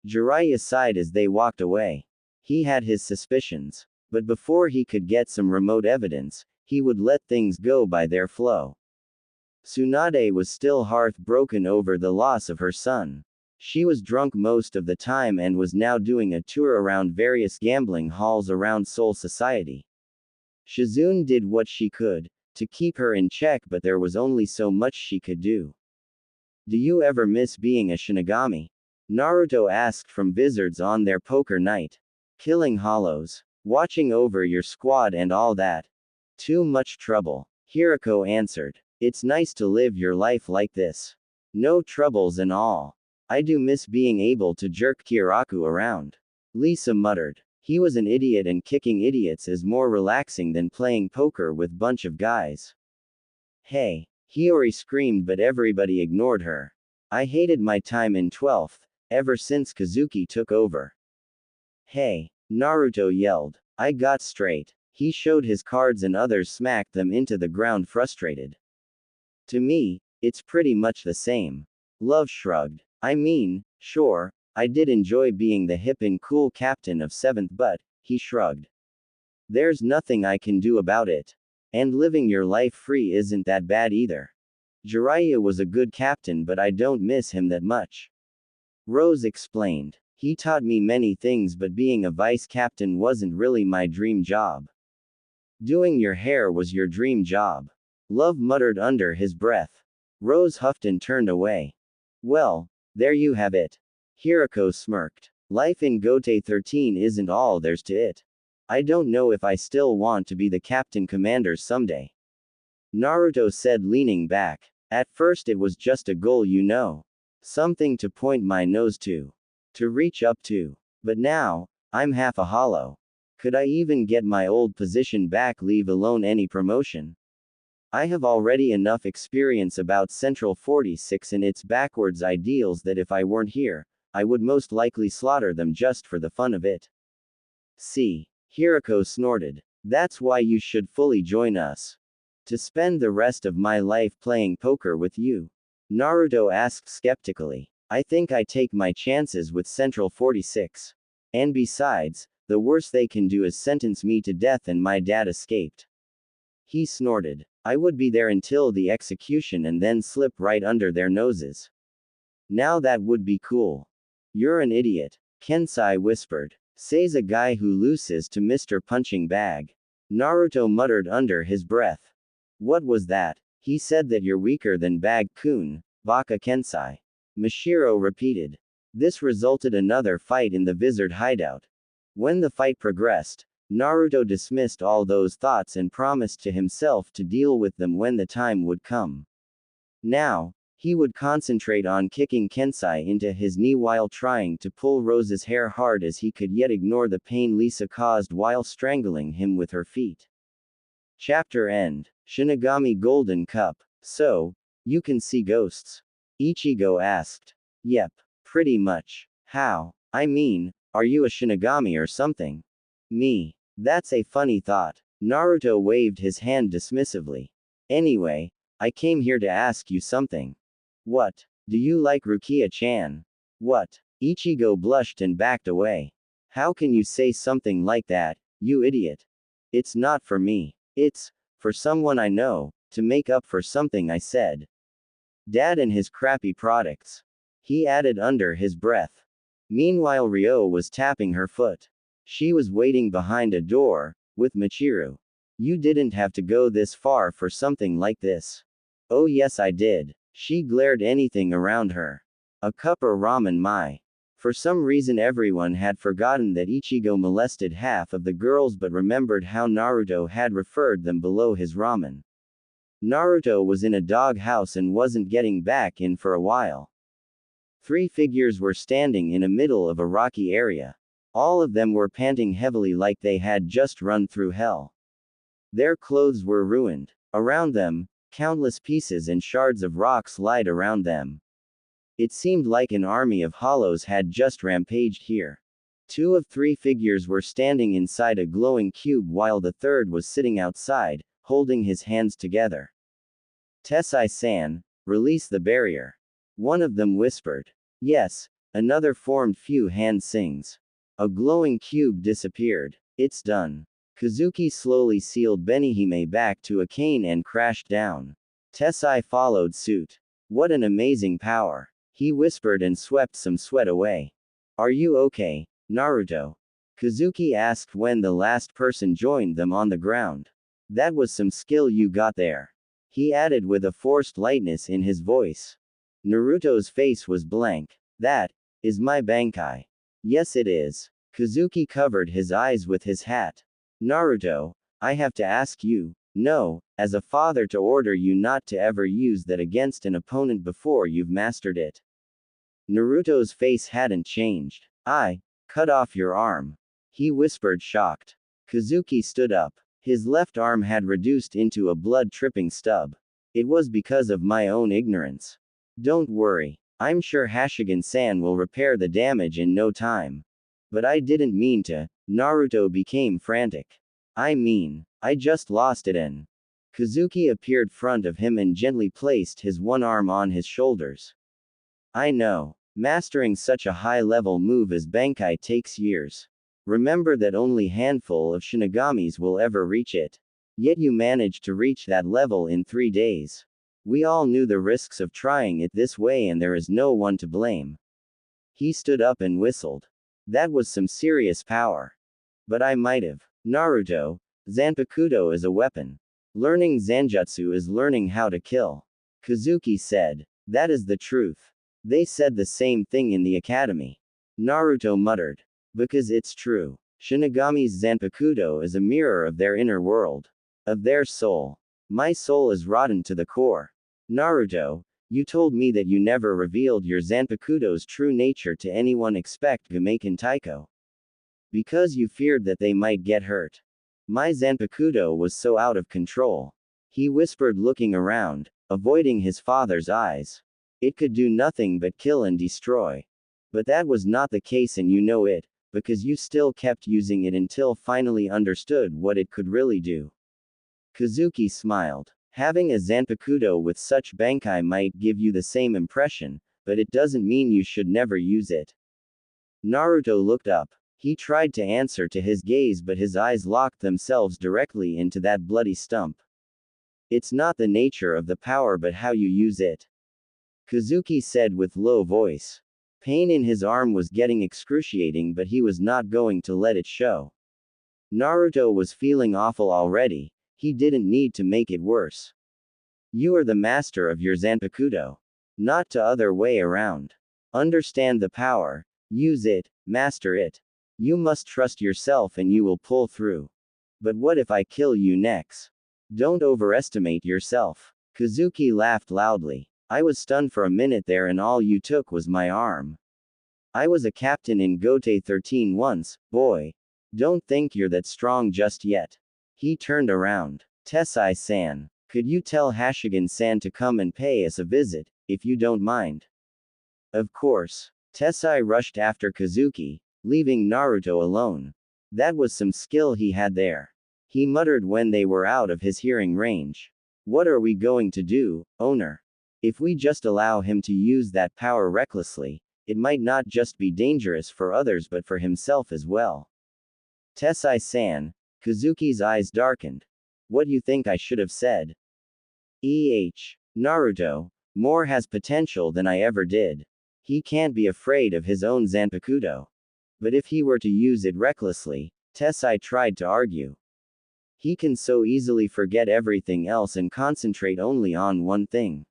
Jiraiya sighed as they walked away. He had his suspicions. But before he could get some remote evidence, he would let things go by their flow. Tsunade was still heartbroken over the loss of her son. She was drunk most of the time and was now doing a tour around various gambling halls around Seoul society. Shizune did what she could to keep her in check, but there was only so much she could do. Do you ever miss being a Shinigami? Naruto asked from Vizards on their poker night. Killing hollows, watching over your squad and all that. Too much trouble. Hirako answered. It's nice to live your life like this. No troubles and all. I do miss being able to jerk Kiraku around. Lisa muttered. He was an idiot, and kicking idiots is more relaxing than playing poker with bunch of guys. Hey! Hiyori screamed, but everybody ignored her. I hated my time in 12th, ever since Kazuki took over. Hey! Naruto yelled. I got straight. He showed his cards and others smacked them into the ground, frustrated. To me, it's pretty much the same. Love shrugged. I mean, sure, I did enjoy being the hip and cool captain of 7th, but, he shrugged. There's nothing I can do about it. And living your life free isn't that bad either. Jiraiya was a good captain, but I don't miss him that much. Rose explained. He taught me many things, but being a vice captain wasn't really my dream job. Doing your hair was your dream job. Love muttered under his breath. Rose huffed and turned away. Well, there you have it. Hirako smirked. Life in Gote 13 isn't all there's to it. I don't know if I still want to be the captain commander someday. Naruto said, leaning back. At first it was just a goal, you know. Something to point my nose to. To reach up to. But now, I'm half a hollow. Could I even get my old position back, leave alone any promotion? I have already enough experience about Central 46 and its backwards ideals that if I weren't here, I would most likely slaughter them just for the fun of it. See. Hirako snorted. That's why you should fully join us. To spend the rest of my life playing poker with you? Naruto asked skeptically. I think I take my chances with Central 46. And besides, the worst they can do is sentence me to death and my dad escaped. He snorted. I would be there until the execution and then slip right under their noses. Now that would be cool. You're an idiot, Kensai whispered. Says a guy who loses to Mr. Punching Bag. Naruto muttered under his breath. What was that? He said that you're weaker than Bag-kun, Baka Kensai. Mashiro repeated. This resulted another fight in the Vizard hideout. When the fight progressed, Naruto dismissed all those thoughts and promised to himself to deal with them when the time would come. Now, he would concentrate on kicking Kensai into his knee while trying to pull Rose's hair hard as he could yet ignore the pain Lisa caused while strangling him with her feet. Chapter end. Shinigami Golden Cup. So, you can see ghosts? Ichigo asked. Yep, pretty much. How? I mean, are you a Shinigami or something? Me. That's a funny thought. Naruto waved his hand dismissively. Anyway, I came here to ask you something. What? Do you like Rukia-chan? What? Ichigo blushed and backed away. How can you say something like that, you idiot? It's not for me. It's for someone I know, to make up for something I said. Dad and his crappy products. He added under his breath. Meanwhile, Ryo was tapping her foot. She was waiting behind a door, with Michiru. You didn't have to go this far for something like this. Oh yes I did. She glared anything around her. A cup of ramen mai. For some reason everyone had forgotten that Ichigo molested half of the girls but remembered how Naruto had referred them below his ramen. Naruto was in a doghouse and wasn't getting back in for a while. 3 figures were standing in the middle of a rocky area. All of them were panting heavily like they had just run through hell. Their clothes were ruined. Around them, countless pieces and shards of rocks lied around them. It seemed like an army of hollows had just rampaged here. 2 of 3 figures were standing inside a glowing cube while the third was sitting outside, holding his hands together. Tessai-san, release the barrier. One of them whispered. Yes, another formed few hand sings. A glowing cube disappeared. It's done. Kazuki slowly sealed Benihime back to a cane and crashed down. Tessai followed suit. What an amazing power. He whispered and swept some sweat away. Are you okay, Naruto? Kazuki asked when the last person joined them on the ground. That was some skill you got there. He added with a forced lightness in his voice. Naruto's face was blank. That is my Bankai. Yes it is. Kazuki covered his eyes with his hat. Naruto, I have to ask you, no, as a father to order you not to ever use that against an opponent before you've mastered it. Naruto's face hadn't changed. I cut off your arm. He whispered shocked. Kazuki stood up. His left arm had reduced into a blood-tripping stub. It was because of my own ignorance. Don't worry. I'm sure Hashigan-san will repair the damage in no time. But I didn't mean to. Naruto became frantic. I mean, I just lost it and. Kazuki appeared front of him and gently placed his one arm on his shoulders. I know. Mastering such a high-level move as Bankai takes years. Remember that only handful of Shinigamis will ever reach it. Yet you managed to reach that level in 3 days. We all knew the risks of trying it this way and there is no one to blame. He stood up and whistled. That was some serious power. But I might have. Naruto, Zanpakuto is a weapon. Learning Zanjutsu is learning how to kill. Kazuki said. That is the truth. They said the same thing in the academy. Naruto muttered. Because it's true. Shinigami's Zanpakuto is a mirror of their inner world. Of their soul. My soul is rotten to the core. Naruto, you told me that you never revealed your Zanpakuto's true nature to anyone except Gameiken Taiko. Because you feared that they might get hurt. My Zanpakuto was so out of control. He whispered, looking around, avoiding his father's eyes. It could do nothing but kill and destroy. But that was not the case, and you know it, because you still kept using it until finally understood what it could really do. Kazuki smiled. Having a Zanpakuto with such Bankai might give you the same impression, but it doesn't mean you should never use it. Naruto looked up. He tried to answer to his gaze, but his eyes locked themselves directly into that bloody stump. It's not the nature of the power but how you use it, Kazuki said with low voice. Pain in his arm was getting excruciating, but he was not going to let it show. Naruto was feeling awful already. He didn't need to make it worse. You are the master of your Zanpakuto. Not the other way around. Understand the power. Use it, master it. You must trust yourself and you will pull through. But what if I kill you next? Don't overestimate yourself. Kazuki laughed loudly. I was stunned for a minute there, and all you took was my arm. I was a captain in Gote 13 once, boy. Don't think you're that strong just yet. He turned around. Tessai-san, could you tell Hashigan-san to come and pay us a visit, if you don't mind? Of course. Tessai rushed after Kazuki, leaving Naruto alone. That was some skill he had there. He muttered when they were out of his hearing range. What are we going to do, owner? If we just allow him to use that power recklessly, it might not just be dangerous for others but for himself as well. Tessai-san, Kazuki's eyes darkened. What you think I should have said? Naruto, more has potential than I ever did. He can't be afraid of his own Zanpakuto. But if he were to use it recklessly, Tessai tried to argue. He can so easily forget everything else and concentrate only on one thing.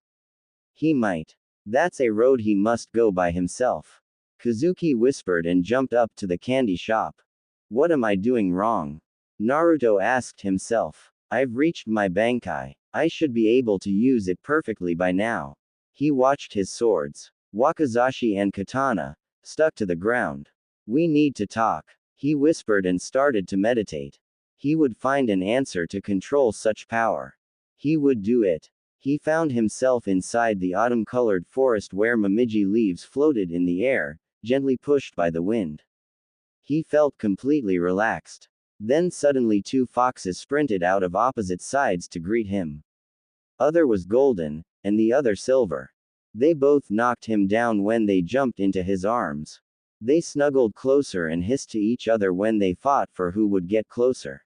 He might. That's a road he must go by himself. Kazuki whispered and jumped up to the candy shop. What am I doing wrong? Naruto asked himself. I've reached my Bankai. I should be able to use it perfectly by now. He watched his swords, wakizashi and katana, stuck to the ground. We need to talk. He whispered and started to meditate. He would find an answer to control such power. He would do it. He found himself inside the autumn-colored forest where momiji leaves floated in the air, gently pushed by the wind. He felt completely relaxed. Then suddenly two foxes sprinted out of opposite sides to greet him. Other was golden, and the other silver. They both knocked him down when they jumped into his arms. They snuggled closer and hissed to each other when they fought for who would get closer.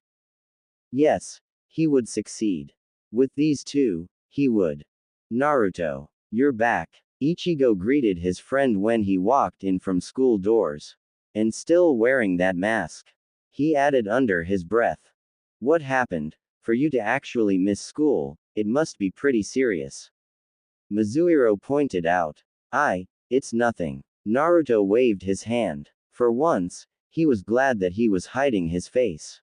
Yes, he would succeed. With these two, he would. Naruto, you're back. Ichigo greeted his friend when he walked in from school doors. And still wearing that mask. He added under his breath. What happened? For you to actually miss school, it must be pretty serious. Mizuhiro pointed out. It's nothing. Naruto waved his hand. For once, he was glad that he was hiding his face.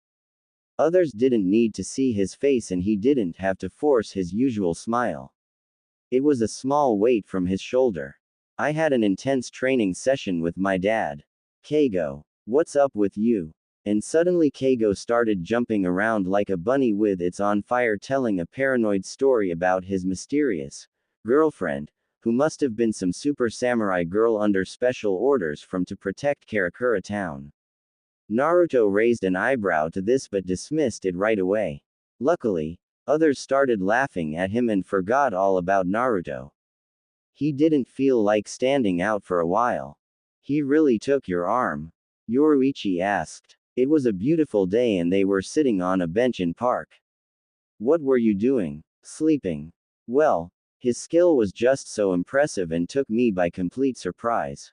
Others didn't need to see his face and he didn't have to force his usual smile. It was a small weight from his shoulder. I had an intense training session with my dad. Keigo, what's up with you? And suddenly Keigo started jumping around like a bunny with its on fire, telling a paranoid story about his mysterious girlfriend, who must have been some super samurai girl under special orders from to protect Karakura town. Naruto raised an eyebrow to this but dismissed it right away. Luckily, others started laughing at him and forgot all about Naruto. He didn't feel like standing out for a while. He really took your arm? Yoruichi asked. It was a beautiful day and they were sitting on a bench in park. What were you doing? Sleeping. Well, his skill was just so impressive and took me by complete surprise.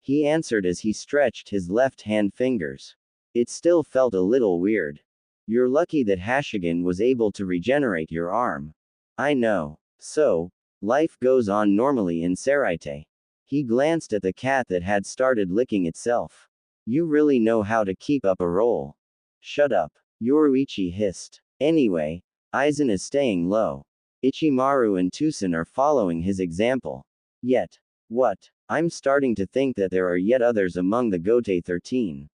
He answered as he stretched his left-hand fingers. It still felt a little weird. You're lucky that Hashigan was able to regenerate your arm. I know. So, life goes on normally in Seraite. He glanced at the cat that had started licking itself. You really know how to keep up a role. Shut up. Yoruichi hissed. Anyway, Aizen is staying low. Ichimaru and Tusen are following his example. Yet. What? I'm starting to think that there are yet others among the Gote 13.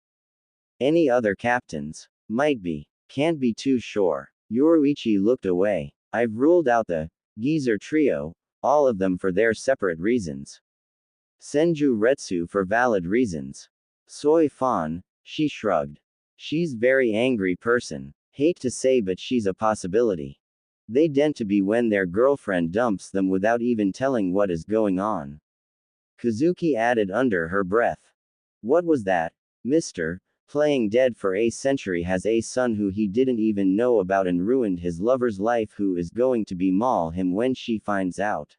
Any other captains? Might be. Can't be too sure. Yoruichi looked away. I've ruled out the geezer trio, all of them for their separate reasons. Senju Retsu for valid reasons. Soi Fan, she shrugged. She's very angry person. Hate to say but she's a possibility. They tend to be when their girlfriend dumps them without even telling what is going on. Kazuki added under her breath. What was that? Mr. Playing dead for a century has a son who he didn't even know about and ruined his lover's life who is going to be maul him when she finds out.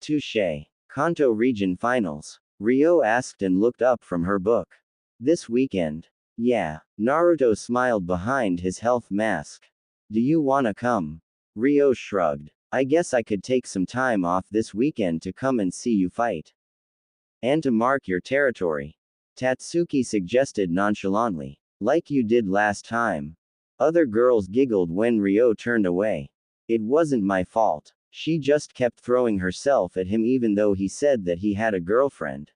Touché. Kanto Region Finals. Ryo asked and looked up from her book. This weekend. Yeah. Naruto smiled behind his health mask. Do you wanna come? Ryo shrugged. I guess I could take some time off this weekend to come and see you fight. And to mark your territory. Tatsuki suggested nonchalantly. Like you did last time. Other girls giggled when Ryo turned away. It wasn't my fault. She just kept throwing herself at him even though he said that he had a girlfriend.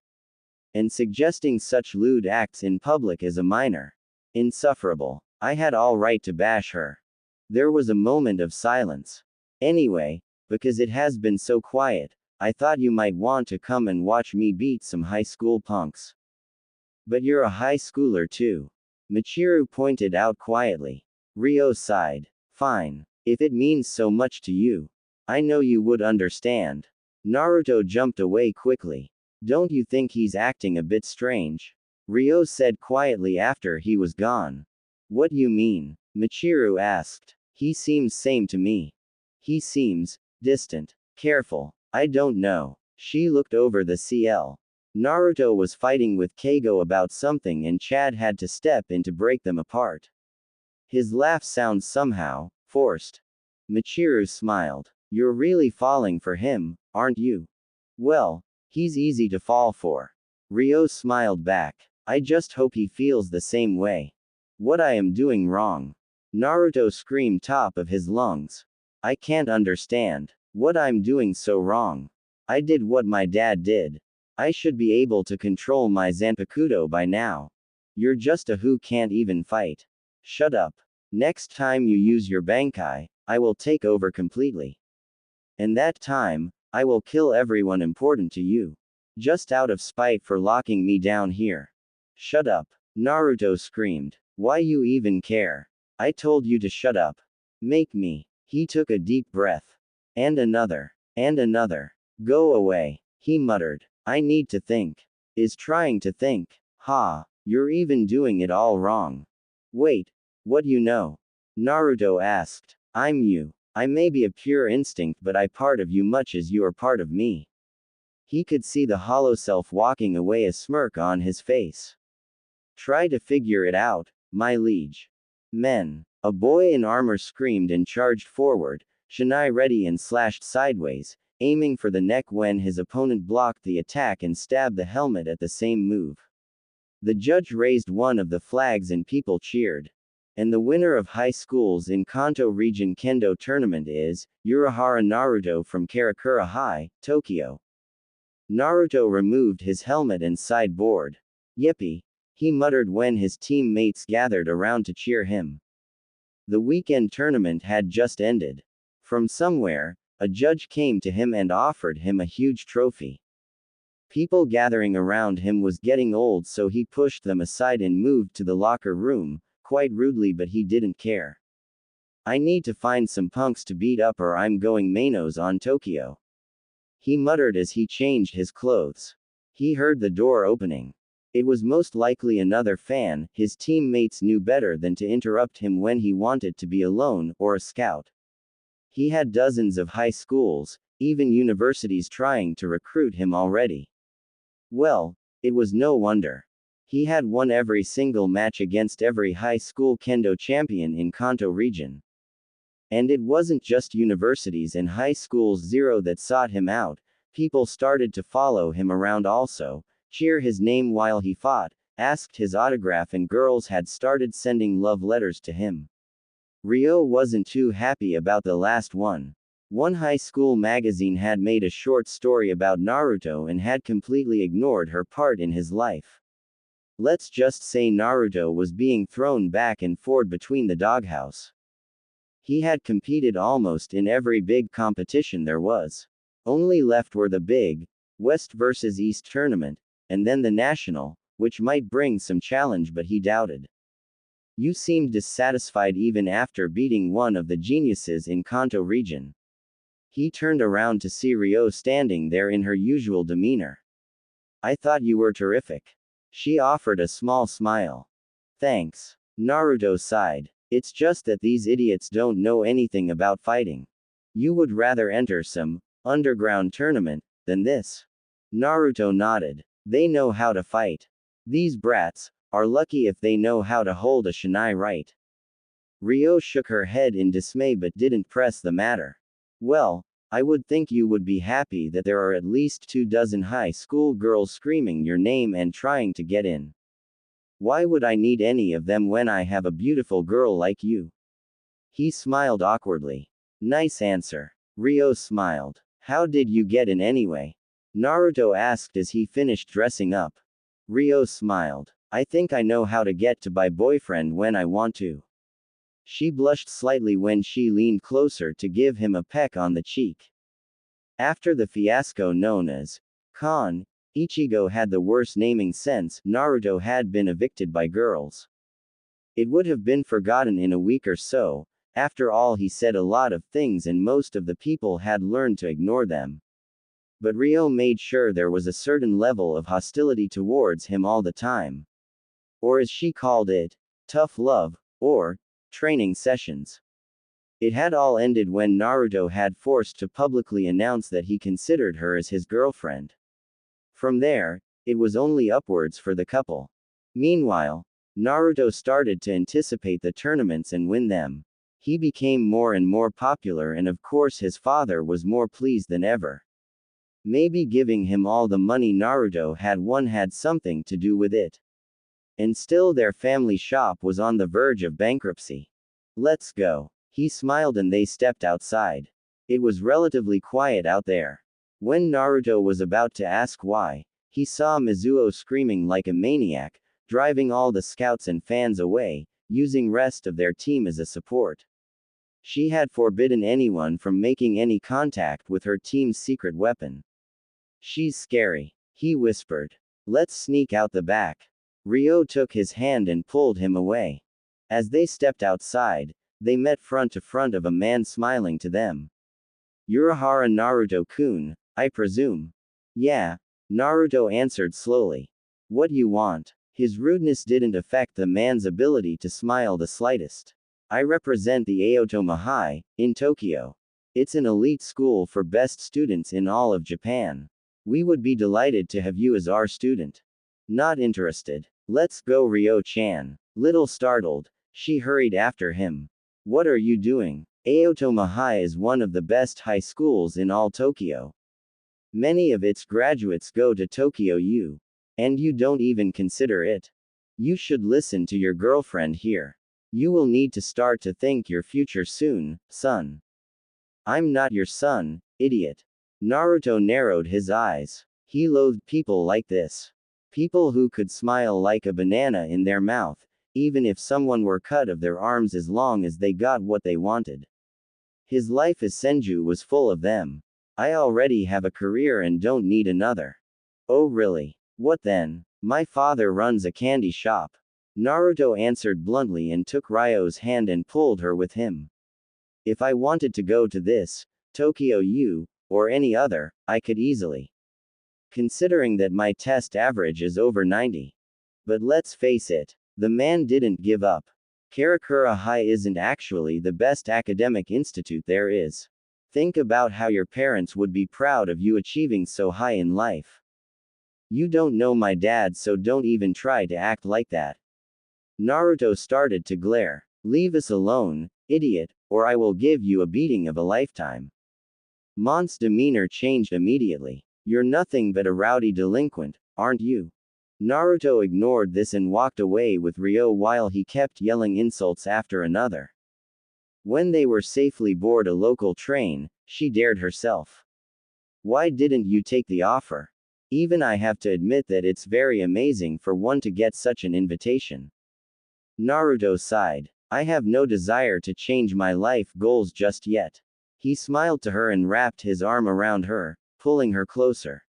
And suggesting such lewd acts in public as a minor. Insufferable. I had all right to bash her. There was a moment of silence. Anyway, because it has been so quiet, I thought you might want to come and watch me beat some high school punks. But you're a high schooler too. Michiru pointed out quietly. Ryo sighed. Fine. If it means so much to you. I know you would understand. Naruto jumped away quickly. Don't you think he's acting a bit strange? Ryo said quietly after he was gone. What you mean? Michiru asked. He seems same to me. He seems distant. Careful. I don't know. She looked over the CL. Naruto was fighting with Keigo about something and Chad had to step in to break them apart. His laugh sounds somehow forced. Michiru smiled. You're really falling for him, aren't you? Well, he's easy to fall for. Ryo smiled back. I just hope he feels the same way. What I am doing wrong? Naruto screamed top of his lungs. I can't understand. What I'm doing so wrong. I did what my dad did. I should be able to control my Zanpakuto by now. You're just a who can't even fight. Shut up. Next time you use your Bankai, I will take over completely. And that time, I will kill everyone important to you. Just out of spite for locking me down here. Shut up. Naruto screamed. Why you even care? I told you to shut up. Make me. He took a deep breath. And another. And another. Go away. He muttered. I need to think. Is trying to think. Ha. You're even doing it all wrong. Wait. What you know? Naruto asked. I'm you. I may be a pure instinct but I part of you much as you are part of me. He could see the hollow self walking away, a smirk on his face. Try to figure it out, my liege. Men. A boy in armor screamed and charged forward, shinai ready and slashed sideways, aiming for the neck when his opponent blocked the attack and stabbed the helmet at the same move. The judge raised one of the flags and people cheered. And the winner of high schools in Kanto Region Kendo Tournament is Urahara Naruto from Karakura High, Tokyo. Naruto removed his helmet and sideboard. Yippee! He muttered when his teammates gathered around to cheer him. The weekend tournament had just ended. From somewhere, a judge came to him and offered him a huge trophy. People gathering around him was getting old, so he pushed them aside and moved to the locker room, quite rudely, but he didn't care. I need to find some punks to beat up or I'm going Manos on Tokyo. He muttered as he changed his clothes. He heard the door opening. It was most likely another fan. His teammates knew better than to interrupt him when he wanted to be alone, or a scout. He had dozens of high schools, even universities trying to recruit him already. Well, it was no wonder. He had won every single match against every high school kendo champion in Kanto region. And it wasn't just universities and high schools zero that sought him out, people started to follow him around also, cheer his name while he fought, asked his autograph, and girls had started sending love letters to him. Ryo wasn't too happy about the last one. One high school magazine had made a short story about Naruto and had completely ignored her part in his life. Let's just say Naruto was being thrown back and forth between the doghouse. He had competed almost in every big competition there was. Only left were the big, West versus East tournament, and then the national, which might bring some challenge but he doubted. You seemed dissatisfied even after beating one of the geniuses in Kanto region. He turned around to see Ryo standing there in her usual demeanor. I thought you were terrific. She offered a small smile. Thanks. Naruto sighed. It's just that these idiots don't know anything about fighting. You would rather enter some underground tournament than this. Naruto nodded. They know how to fight. These brats are lucky if they know how to hold a shinai right. Ryo shook her head in dismay but didn't press the matter. Well, I would think you would be happy that there are at least 24 high school girls screaming your name and trying to get in. Why would I need any of them when I have a beautiful girl like you? He smiled awkwardly. Nice answer. Ryo smiled. How did you get in anyway? Naruto asked as he finished dressing up. Ryo smiled. I think I know how to get to my boyfriend when I want to. She blushed slightly when she leaned closer to give him a peck on the cheek. After the fiasco known as Kon, Ichigo had the worst naming sense. Naruto had been evicted by girls. It would have been forgotten in a week or so. After all, he said a lot of things and most of the people had learned to ignore them. But Ryo made sure there was a certain level of hostility towards him all the time. Or as she called it, tough love, or training sessions. It had all ended when Naruto had forced to publicly announce that he considered her as his girlfriend. From there, it was only upwards for the couple. Meanwhile, Naruto started to anticipate the tournaments and win them. He became more and more popular and of course his father was more pleased than ever. Maybe giving him all the money Naruto had won had something to do with it. And still their family shop was on the verge of bankruptcy. Let's go. He smiled and they stepped outside. It was relatively quiet out there. When Naruto was about to ask why, he saw Mizuo screaming like a maniac, driving all the scouts and fans away, using rest of their team as a support. She had forbidden anyone from making any contact with her team's secret weapon. She's scary, he whispered. Let's sneak out the back. Ryo took his hand and pulled him away. As they stepped outside, they met front to front of a man smiling to them. Urahara Naruto-kun, I presume. Yeah, Naruto answered slowly. What you want? His rudeness didn't affect the man's ability to smile the slightest. I represent the Aotoma High, in Tokyo. It's an elite school for best students in all of Japan. We would be delighted to have you as our student. Not interested. Let's go, Ryo-chan. Little startled, she hurried after him. What are you doing? Aotoma High is one of the best high schools in all Tokyo. Many of its graduates go to Tokyo U. And you don't even consider it. You should listen to your girlfriend here. You will need to start to think your future soon, son. I'm not your son, idiot. Naruto narrowed his eyes. He loathed people like this. People who could smile like a banana in their mouth, even if someone were cut of their arms as long as they got what they wanted. His life as Senju was full of them. I already have a career and don't need another. Oh really? What then? My father runs a candy shop. Naruto answered bluntly and took Ryo's hand and pulled her with him. If I wanted to go to this, Tokyo U, or any other, I could easily. Considering that my test average is over 90. But let's face it, the man didn't give up. Karakura High isn't actually the best academic institute there is. Think about how your parents would be proud of you achieving so high in life. You don't know my dad, so don't even try to act like that. Naruto started to glare. Leave us alone, idiot, or I will give you a beating of a lifetime. Mon's demeanor changed immediately. You're nothing but a rowdy delinquent, aren't you? Naruto ignored this and walked away with Ryo while he kept yelling insults after another. When they were safely aboard a local train, she dared herself. Why didn't you take the offer? Even I have to admit that it's very amazing for one to get such an invitation. Naruto sighed. I have no desire to change my life goals just yet. He smiled to her and wrapped his arm around her, pulling her closer.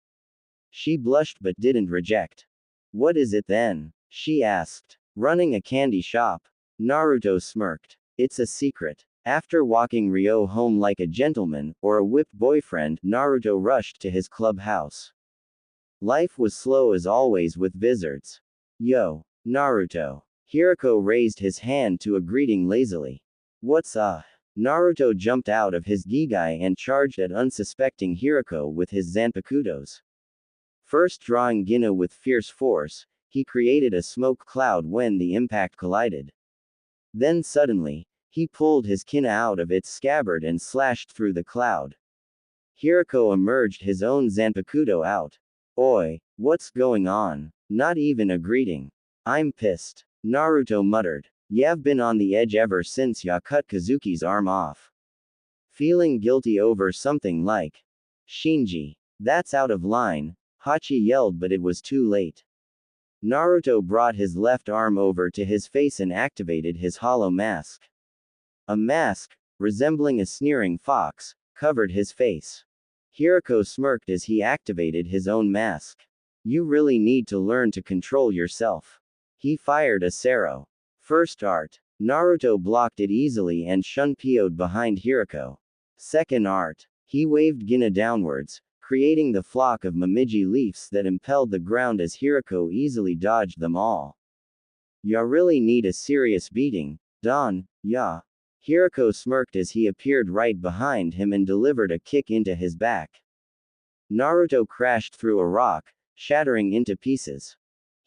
She blushed but didn't reject. What is it then? She asked. Running a candy shop. Naruto smirked. It's a secret. After walking Ryo home like a gentleman, or a whipped boyfriend, Naruto rushed to his clubhouse. Life was slow as always with wizards. Yo, Naruto. Hirako raised his hand to a greeting lazily. What's up? Naruto jumped out of his gigai and charged at unsuspecting Hirako with his Zanpakutos. First drawing Gina with fierce force, he created a smoke cloud when the impact collided. Then suddenly, he pulled his kina out of its scabbard and slashed through the cloud. Hirako emerged his own Zanpakuto out. Oi, what's going on? Not even a greeting. I'm pissed. Naruto muttered. You've been on the edge ever since ya cut Kazuki's arm off. Feeling guilty over something like. Shinji. That's out of line, Hachi yelled, but it was too late. Naruto brought his left arm over to his face and activated his hollow mask. A mask, resembling a sneering fox, covered his face. Hirako smirked as he activated his own mask. You really need to learn to control yourself. He fired a Sero. First art. Naruto blocked it easily and shun-PO'd behind Hirako. Second art. He waved Gina downwards, creating the flock of Momiji leaves that impelled the ground as Hirako easily dodged them all. Ya really need a serious beating, Don, ya. Hirako smirked as he appeared right behind him and delivered a kick into his back. Naruto crashed through a rock, shattering into pieces.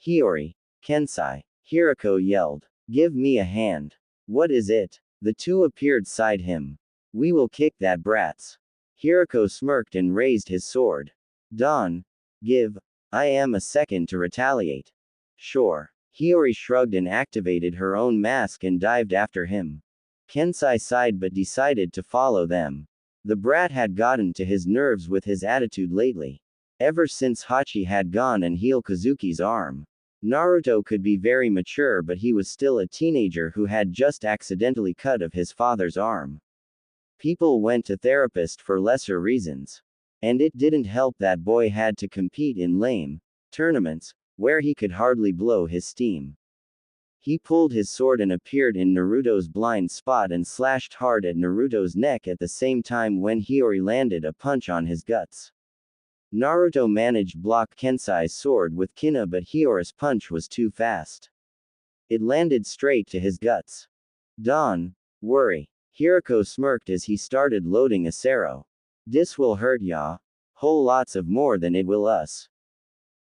Hiyori, Kensai, Hirako yelled. Give me a hand. What is it? The two appeared side him. We will kick that brats. Hirako smirked and raised his sword. Don. Give. I am a second to retaliate. Sure. Hiyori shrugged and activated her own mask and dived after him. Kensai sighed but decided to follow them. The brat had gotten to his nerves with his attitude lately. Ever since Hachi had gone and healed Kazuki's arm. Naruto could be very mature, but he was still a teenager who had just accidentally cut off his father's arm. People went to therapist for lesser reasons. And it didn't help that boy had to compete in lame tournaments, where he could hardly blow his steam. He pulled his sword and appeared in Naruto's blind spot and slashed hard at Naruto's neck at the same time when Hiyori landed a punch on his guts. Naruto managed block Kensai's sword with kina, but Hiyori's punch was too fast. It landed straight to his guts. Don, worry. Hirako smirked as he started loading a Sero. This will hurt ya. Whole lots of more than it will us.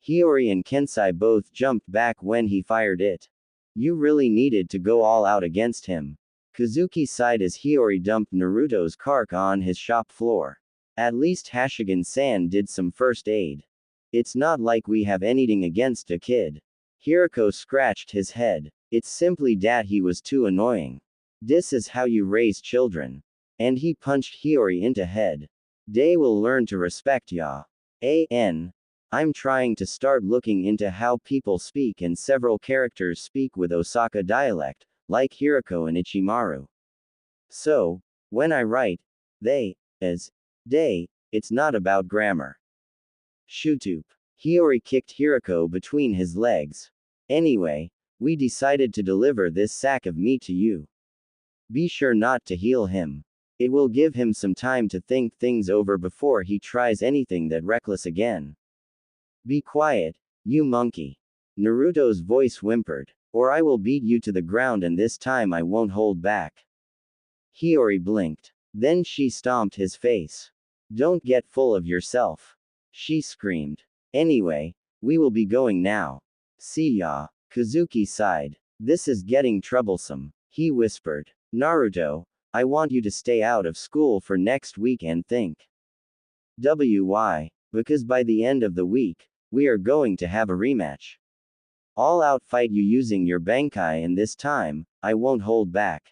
Hiyori and Kensai both jumped back when he fired it. You really needed to go all out against him. Kazuki sighed as Hiyori dumped Naruto's kark on his shop floor. At least Hashigan-san did some first aid. It's not like we have anything against a kid. Hirako scratched his head. It's simply that he was too annoying. This is how you raise children. And he punched Hiyori into head. They will learn to respect ya. I'm trying to start looking into how people speak, and several characters speak with Osaka dialect, like Hirako and Ichimaru. So, when I write, they, as, they, it's not about grammar. Shutoop. Hiyori kicked Hirako between his legs. Anyway, we decided to deliver this sack of meat to you. Be sure not to heal him. It will give him some time to think things over before he tries anything that reckless again. Be quiet, you monkey. Naruto's voice whimpered. Or I will beat you to the ground, and this time I won't hold back. Hiyori blinked. Then she stomped his face. Don't get full of yourself. She screamed. Anyway, we will be going now. See ya. Kazuki sighed. This is getting troublesome. He whispered. Naruto, I want you to stay out of school for next week and think. Why? Because by the end of the week, we are going to have a rematch. All out fight you using your Bankai, and this time, I won't hold back.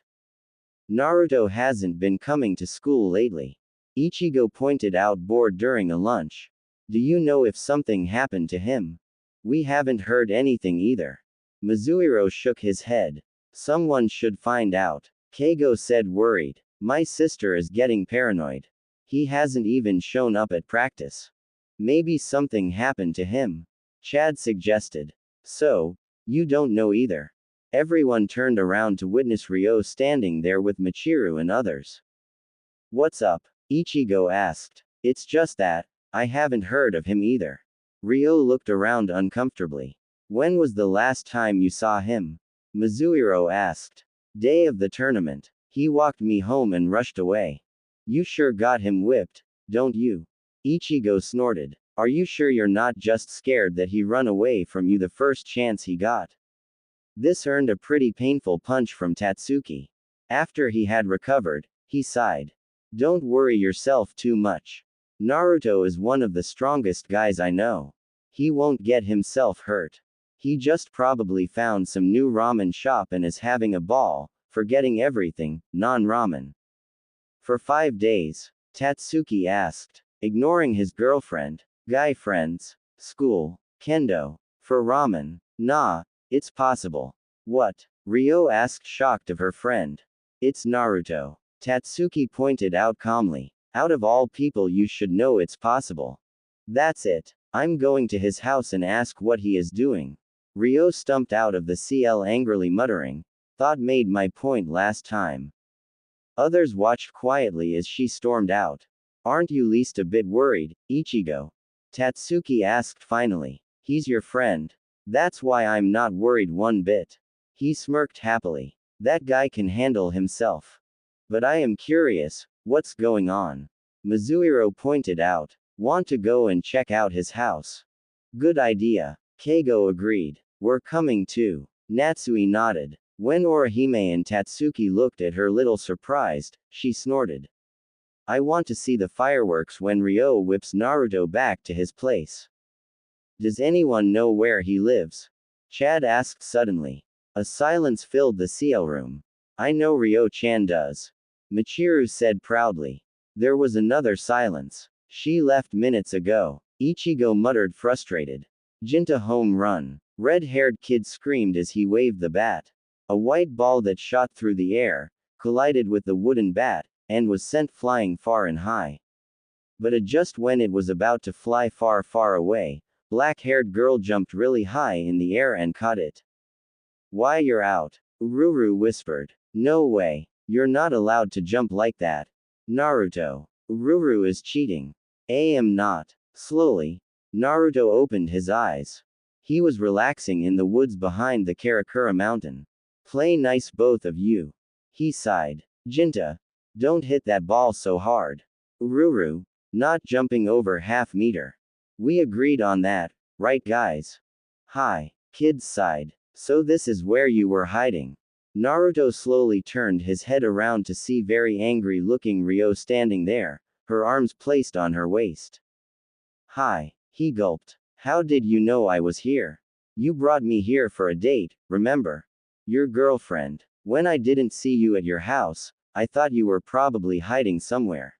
Naruto hasn't been coming to school lately. Ichigo pointed out, bored during a lunch. Do you know if something happened to him? We haven't heard anything either. Mizuhiro shook his head. Someone should find out. Keigo said worried. My sister is getting paranoid. He hasn't even shown up at practice. Maybe something happened to him. Chad suggested. So, you don't know either. Everyone turned around to witness Ryo standing there with Michiru and others. What's up? Ichigo asked. It's just that, I haven't heard of him either. Ryo looked around uncomfortably. When was the last time you saw him? Mizuhiro asked. Day of the tournament. He walked me home and rushed away. You sure got him whipped, don't you? Ichigo snorted. Are you sure you're not just scared that he run away from you the first chance he got? This earned a pretty painful punch from Tatsuki. After he had recovered, he sighed. Don't worry yourself too much. Naruto is one of the strongest guys I know. He won't get himself hurt. He just probably found some new ramen shop and is having a ball, forgetting everything, non-ramen. For 5 days, Tatsuki asked, ignoring his girlfriend, guy friends, school, kendo, for ramen. Nah, it's possible. What? Ryo asked, shocked of her friend. It's Naruto. Tatsuki pointed out calmly. Out of all people you should know it's possible. That's it. I'm going to his house and ask what he is doing. Ryo stumped out of the CL angrily muttering. Thought made my point last time. Others watched quietly as she stormed out. Aren't you least a bit worried, Ichigo? Tatsuki asked finally. He's your friend. That's why I'm not worried one bit. He smirked happily. That guy can handle himself. But I am curious, what's going on? Mizuhiro pointed out. Want to go and check out his house? Good idea. Keigo agreed. We're coming too. Natsui nodded. When Orihime and Tatsuki looked at her little surprised, she snorted. I want to see the fireworks when Ryo whips Naruto back to his place. Does anyone know where he lives? Chad asked suddenly. A silence filled the CL room. I know Ryo-chan does. Michiru said proudly. There was another silence. She left minutes ago. Ichigo muttered frustrated. Jinta home run. Red-haired kid screamed as he waved the bat. A white ball that shot through the air, collided with the wooden bat, and was sent flying far and high. But just when it was about to fly far, far away, black-haired girl jumped really high in the air and caught it. Why, you're out. Ururu whispered. No way. You're not allowed to jump like that. Naruto. Ururu is cheating. I am not. Slowly, Naruto opened his eyes. He was relaxing in the woods behind the Karakura mountain. Play nice both of you. He sighed. Jinta. Don't hit that ball so hard. Ururu. Not jumping over half meter. We agreed on that, right guys? Hi. Kids sighed. So this is where you were hiding. Naruto slowly turned his head around to see very angry looking Ryo standing there, her arms placed on her waist. Hi. He gulped. How did you know I was here? You brought me here for a date, remember? Your girlfriend. When I didn't see you at your house, I thought you were probably hiding somewhere.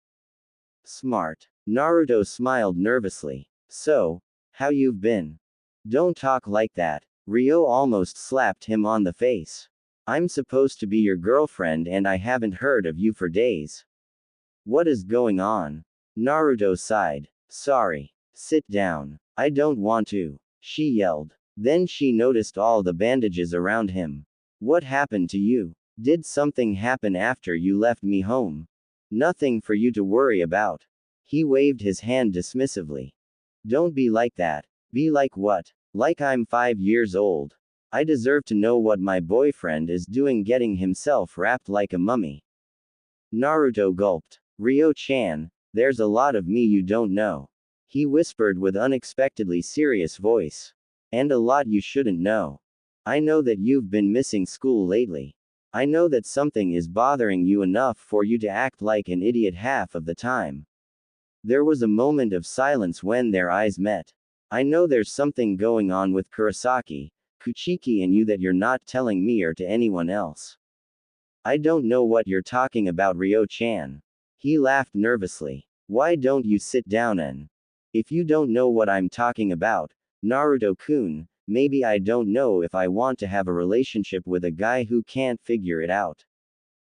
Smart. Naruto smiled nervously. So, how you've been? Don't talk like that. Ryo almost slapped him on the face. I'm supposed to be your girlfriend and I haven't heard of you for days. What is going on? Naruto sighed. Sorry. Sit down. I don't want to. She yelled. Then she noticed all the bandages around him. What happened to you? Did something happen after you left me home? Nothing for you to worry about. He waved his hand dismissively. Don't be like that. Be like what? Like I'm 5 years old. I deserve to know what my boyfriend is doing getting himself wrapped like a mummy. Naruto gulped. Ryo-chan, there's a lot of me you don't know. He whispered with unexpectedly serious voice. And a lot you shouldn't know. I know that you've been missing school lately. I know that something is bothering you enough for you to act like an idiot half of the time. There was a moment of silence when their eyes met. I know there's something going on with Kurosaki, Kuchiki and you that you're not telling me or to anyone else. I don't know what you're talking about, Ryo-chan. He laughed nervously. Why don't you sit down and... If you don't know what I'm talking about, Naruto-kun, maybe I don't know if I want to have a relationship with a guy who can't figure it out.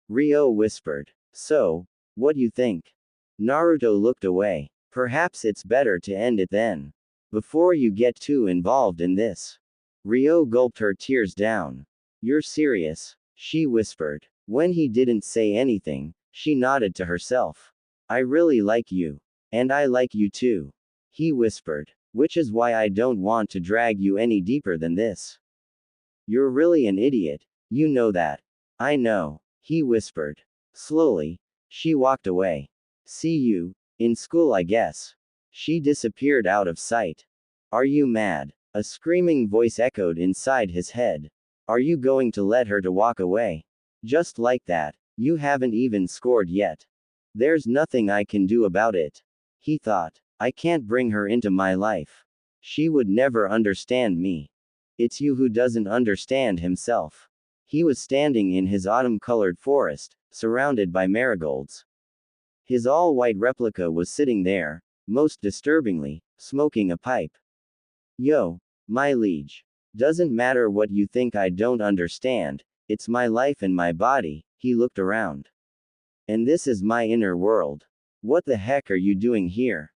Ryo whispered. So, what you think? Naruto looked away. Perhaps it's better to end it then. Before you get too involved in this. Ryo gulped her tears down. You're serious? She whispered. When he didn't say anything, she nodded to herself. I really like you. And I like you too. He whispered. Which is why I don't want to drag you any deeper than this. You're really an idiot. You know that. I know. He whispered. Slowly, she walked away. See you in school, I guess. She disappeared out of sight. Are you mad? A screaming voice echoed inside his head. Are you going to let her to walk away? Just like that. You haven't even scored yet. There's nothing I can do about it. He thought. I can't bring her into my life. She would never understand me. It's you who doesn't understand himself. He was standing in his autumn-colored forest, surrounded by marigolds. His all-white replica was sitting there, most disturbingly, smoking a pipe. Yo, my liege. Doesn't matter what you think I don't understand, it's my life and my body. He looked around. And this is my inner world. What the heck are you doing here?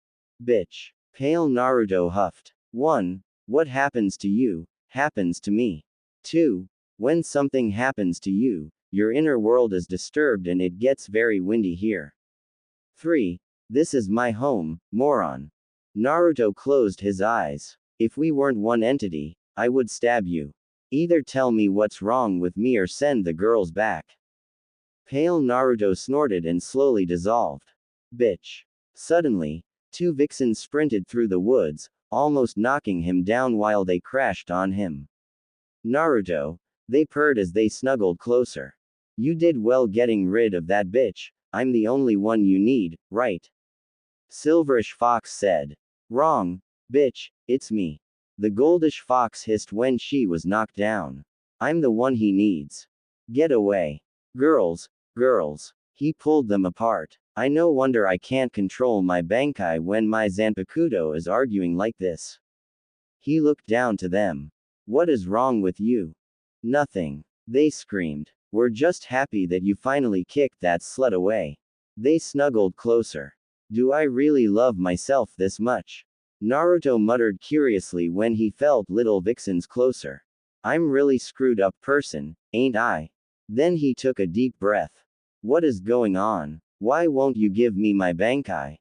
Bitch. Pale Naruto huffed. 1. What happens to you, happens to me. 2. When something happens to you, your inner world is disturbed and it gets very windy here. 3. This is my home, moron. Naruto closed his eyes. If we weren't one entity, I would stab you. Either tell me what's wrong with me or send the girls back. Pale Naruto snorted and slowly dissolved. Bitch. Suddenly, 2 vixens sprinted through the woods, almost knocking him down while they crashed on him. Naruto, they purred as they snuggled closer. You did well getting rid of that bitch, I'm the only one you need, right? Silverish Fox said. Wrong, bitch, it's me. The goldish fox hissed when she was knocked down. I'm the one he needs. Get away. Girls, girls. He pulled them apart. I no wonder I can't control my Bankai when my Zanpakuto is arguing like this. He looked down to them. What is wrong with you? Nothing. They screamed. We're just happy that you finally kicked that slut away. They snuggled closer. Do I really love myself this much? Naruto muttered curiously when he felt little vixens closer. I'm really screwed up person, ain't I? Then he took a deep breath. What is going on? Why won't you give me my Bankai?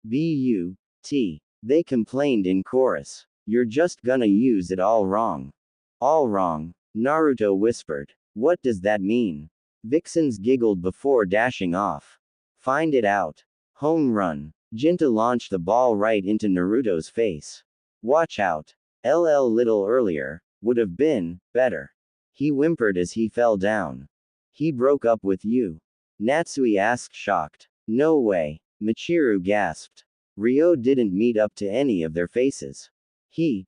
B-U-T. They complained in chorus. You're just gonna use it all wrong. All wrong, Naruto whispered. What does that mean? Vixens giggled before dashing off. Find it out. Home run. Jinta launched the ball right into Naruto's face. Watch out. LL little earlier, would have been, better. He whimpered as he fell down. He broke up with you? Natsui asked shocked. No way. Michiru gasped. Ryo didn't meet up to any of their faces. It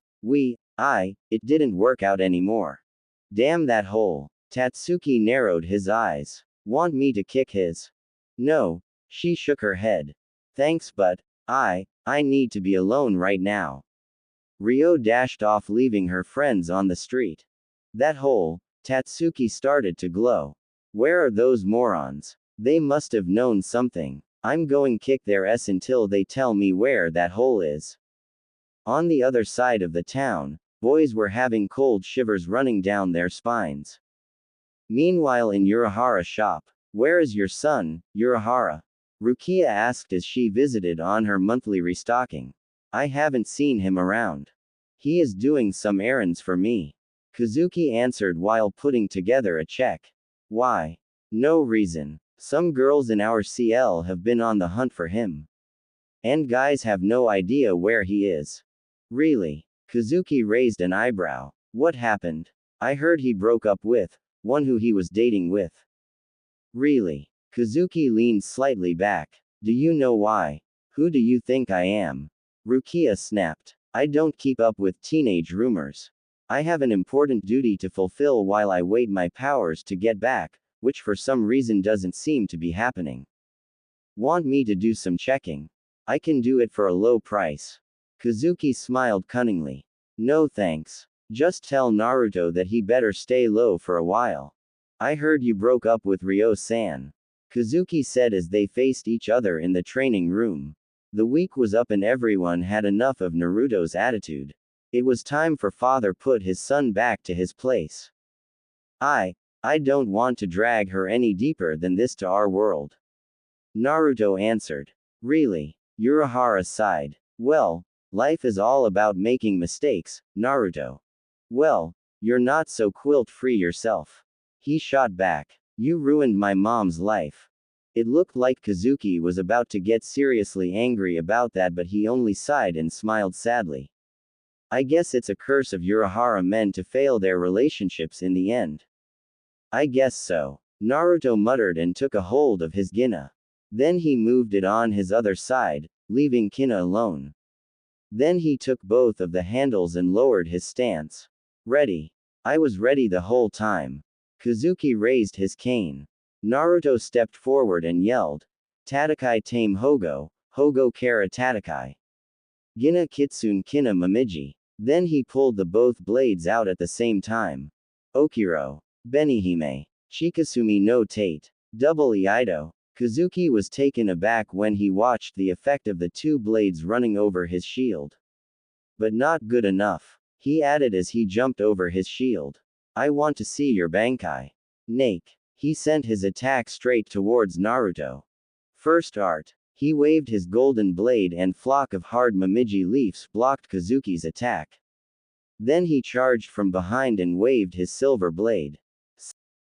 didn't work out anymore. Damn that hole. Tatsuki narrowed his eyes. Want me to kick his? No. She shook her head. Thanks but, I need to be alone right now. Ryo dashed off leaving her friends on the street. That hole, Tatsuki started to glow. Where are those morons? They must have known something. I'm going kick their ass until they tell me where that hole is. On the other side of the town, boys were having cold shivers running down their spines. Meanwhile in Urahara's shop, where is your son, Urahara? Rukia asked as she visited on her monthly restocking. I haven't seen him around. He is doing some errands for me. Kazuki answered while putting together a check. Why? No reason. Some girls in our CL have been on the hunt for him. And guys have no idea where he is. Really? Kazuki raised an eyebrow. What happened? I heard he broke up with one who he was dating with. Really? Kazuki leaned slightly back. Do you know why? Who do you think I am? Rukia snapped. I don't keep up with teenage rumors. I have an important duty to fulfill while I wait my powers to get back, which for some reason doesn't seem to be happening. Want me to do some checking? I can do it for a low price. Kazuki smiled cunningly. No thanks. Just tell Naruto that he better stay low for a while. I heard you broke up with Ryo-san. Kazuki said as they faced each other in the training room. The week was up and everyone had enough of Naruto's attitude. It was time for father put his son back to his place. I don't want to drag her any deeper than this to our world. Naruto answered. Really? Urahara sighed. Well, life is all about making mistakes, Naruto. Well, you're not so quilt-free yourself. He shot back. You ruined my mom's life. It looked like Kazuki was about to get seriously angry about that, but he only sighed and smiled sadly. I guess it's a curse of Urahara men to fail their relationships in the end. I guess so. Naruto muttered and took a hold of his Gina. Then he moved it on his other side, leaving Kina alone. Then he took both of the handles and lowered his stance. Ready. I was ready the whole time. Kazuki raised his cane. Naruto stepped forward and yelled, Tatakai tame Hogo, Hogo kara Tatakai. Gina Kitsune Kina Mamiji. Then he pulled the both blades out at the same time. Okiro. Benihime. Chikasumi no Tate. Double Iaido. Kazuki was taken aback when he watched the effect of the two blades running over his shield. But not good enough. He added as he jumped over his shield. I want to see your Bankai. Nake. He sent his attack straight towards Naruto. First art. He waved his golden blade and flock of hard Mamiji leaves blocked Kazuki's attack. Then he charged from behind and waved his silver blade.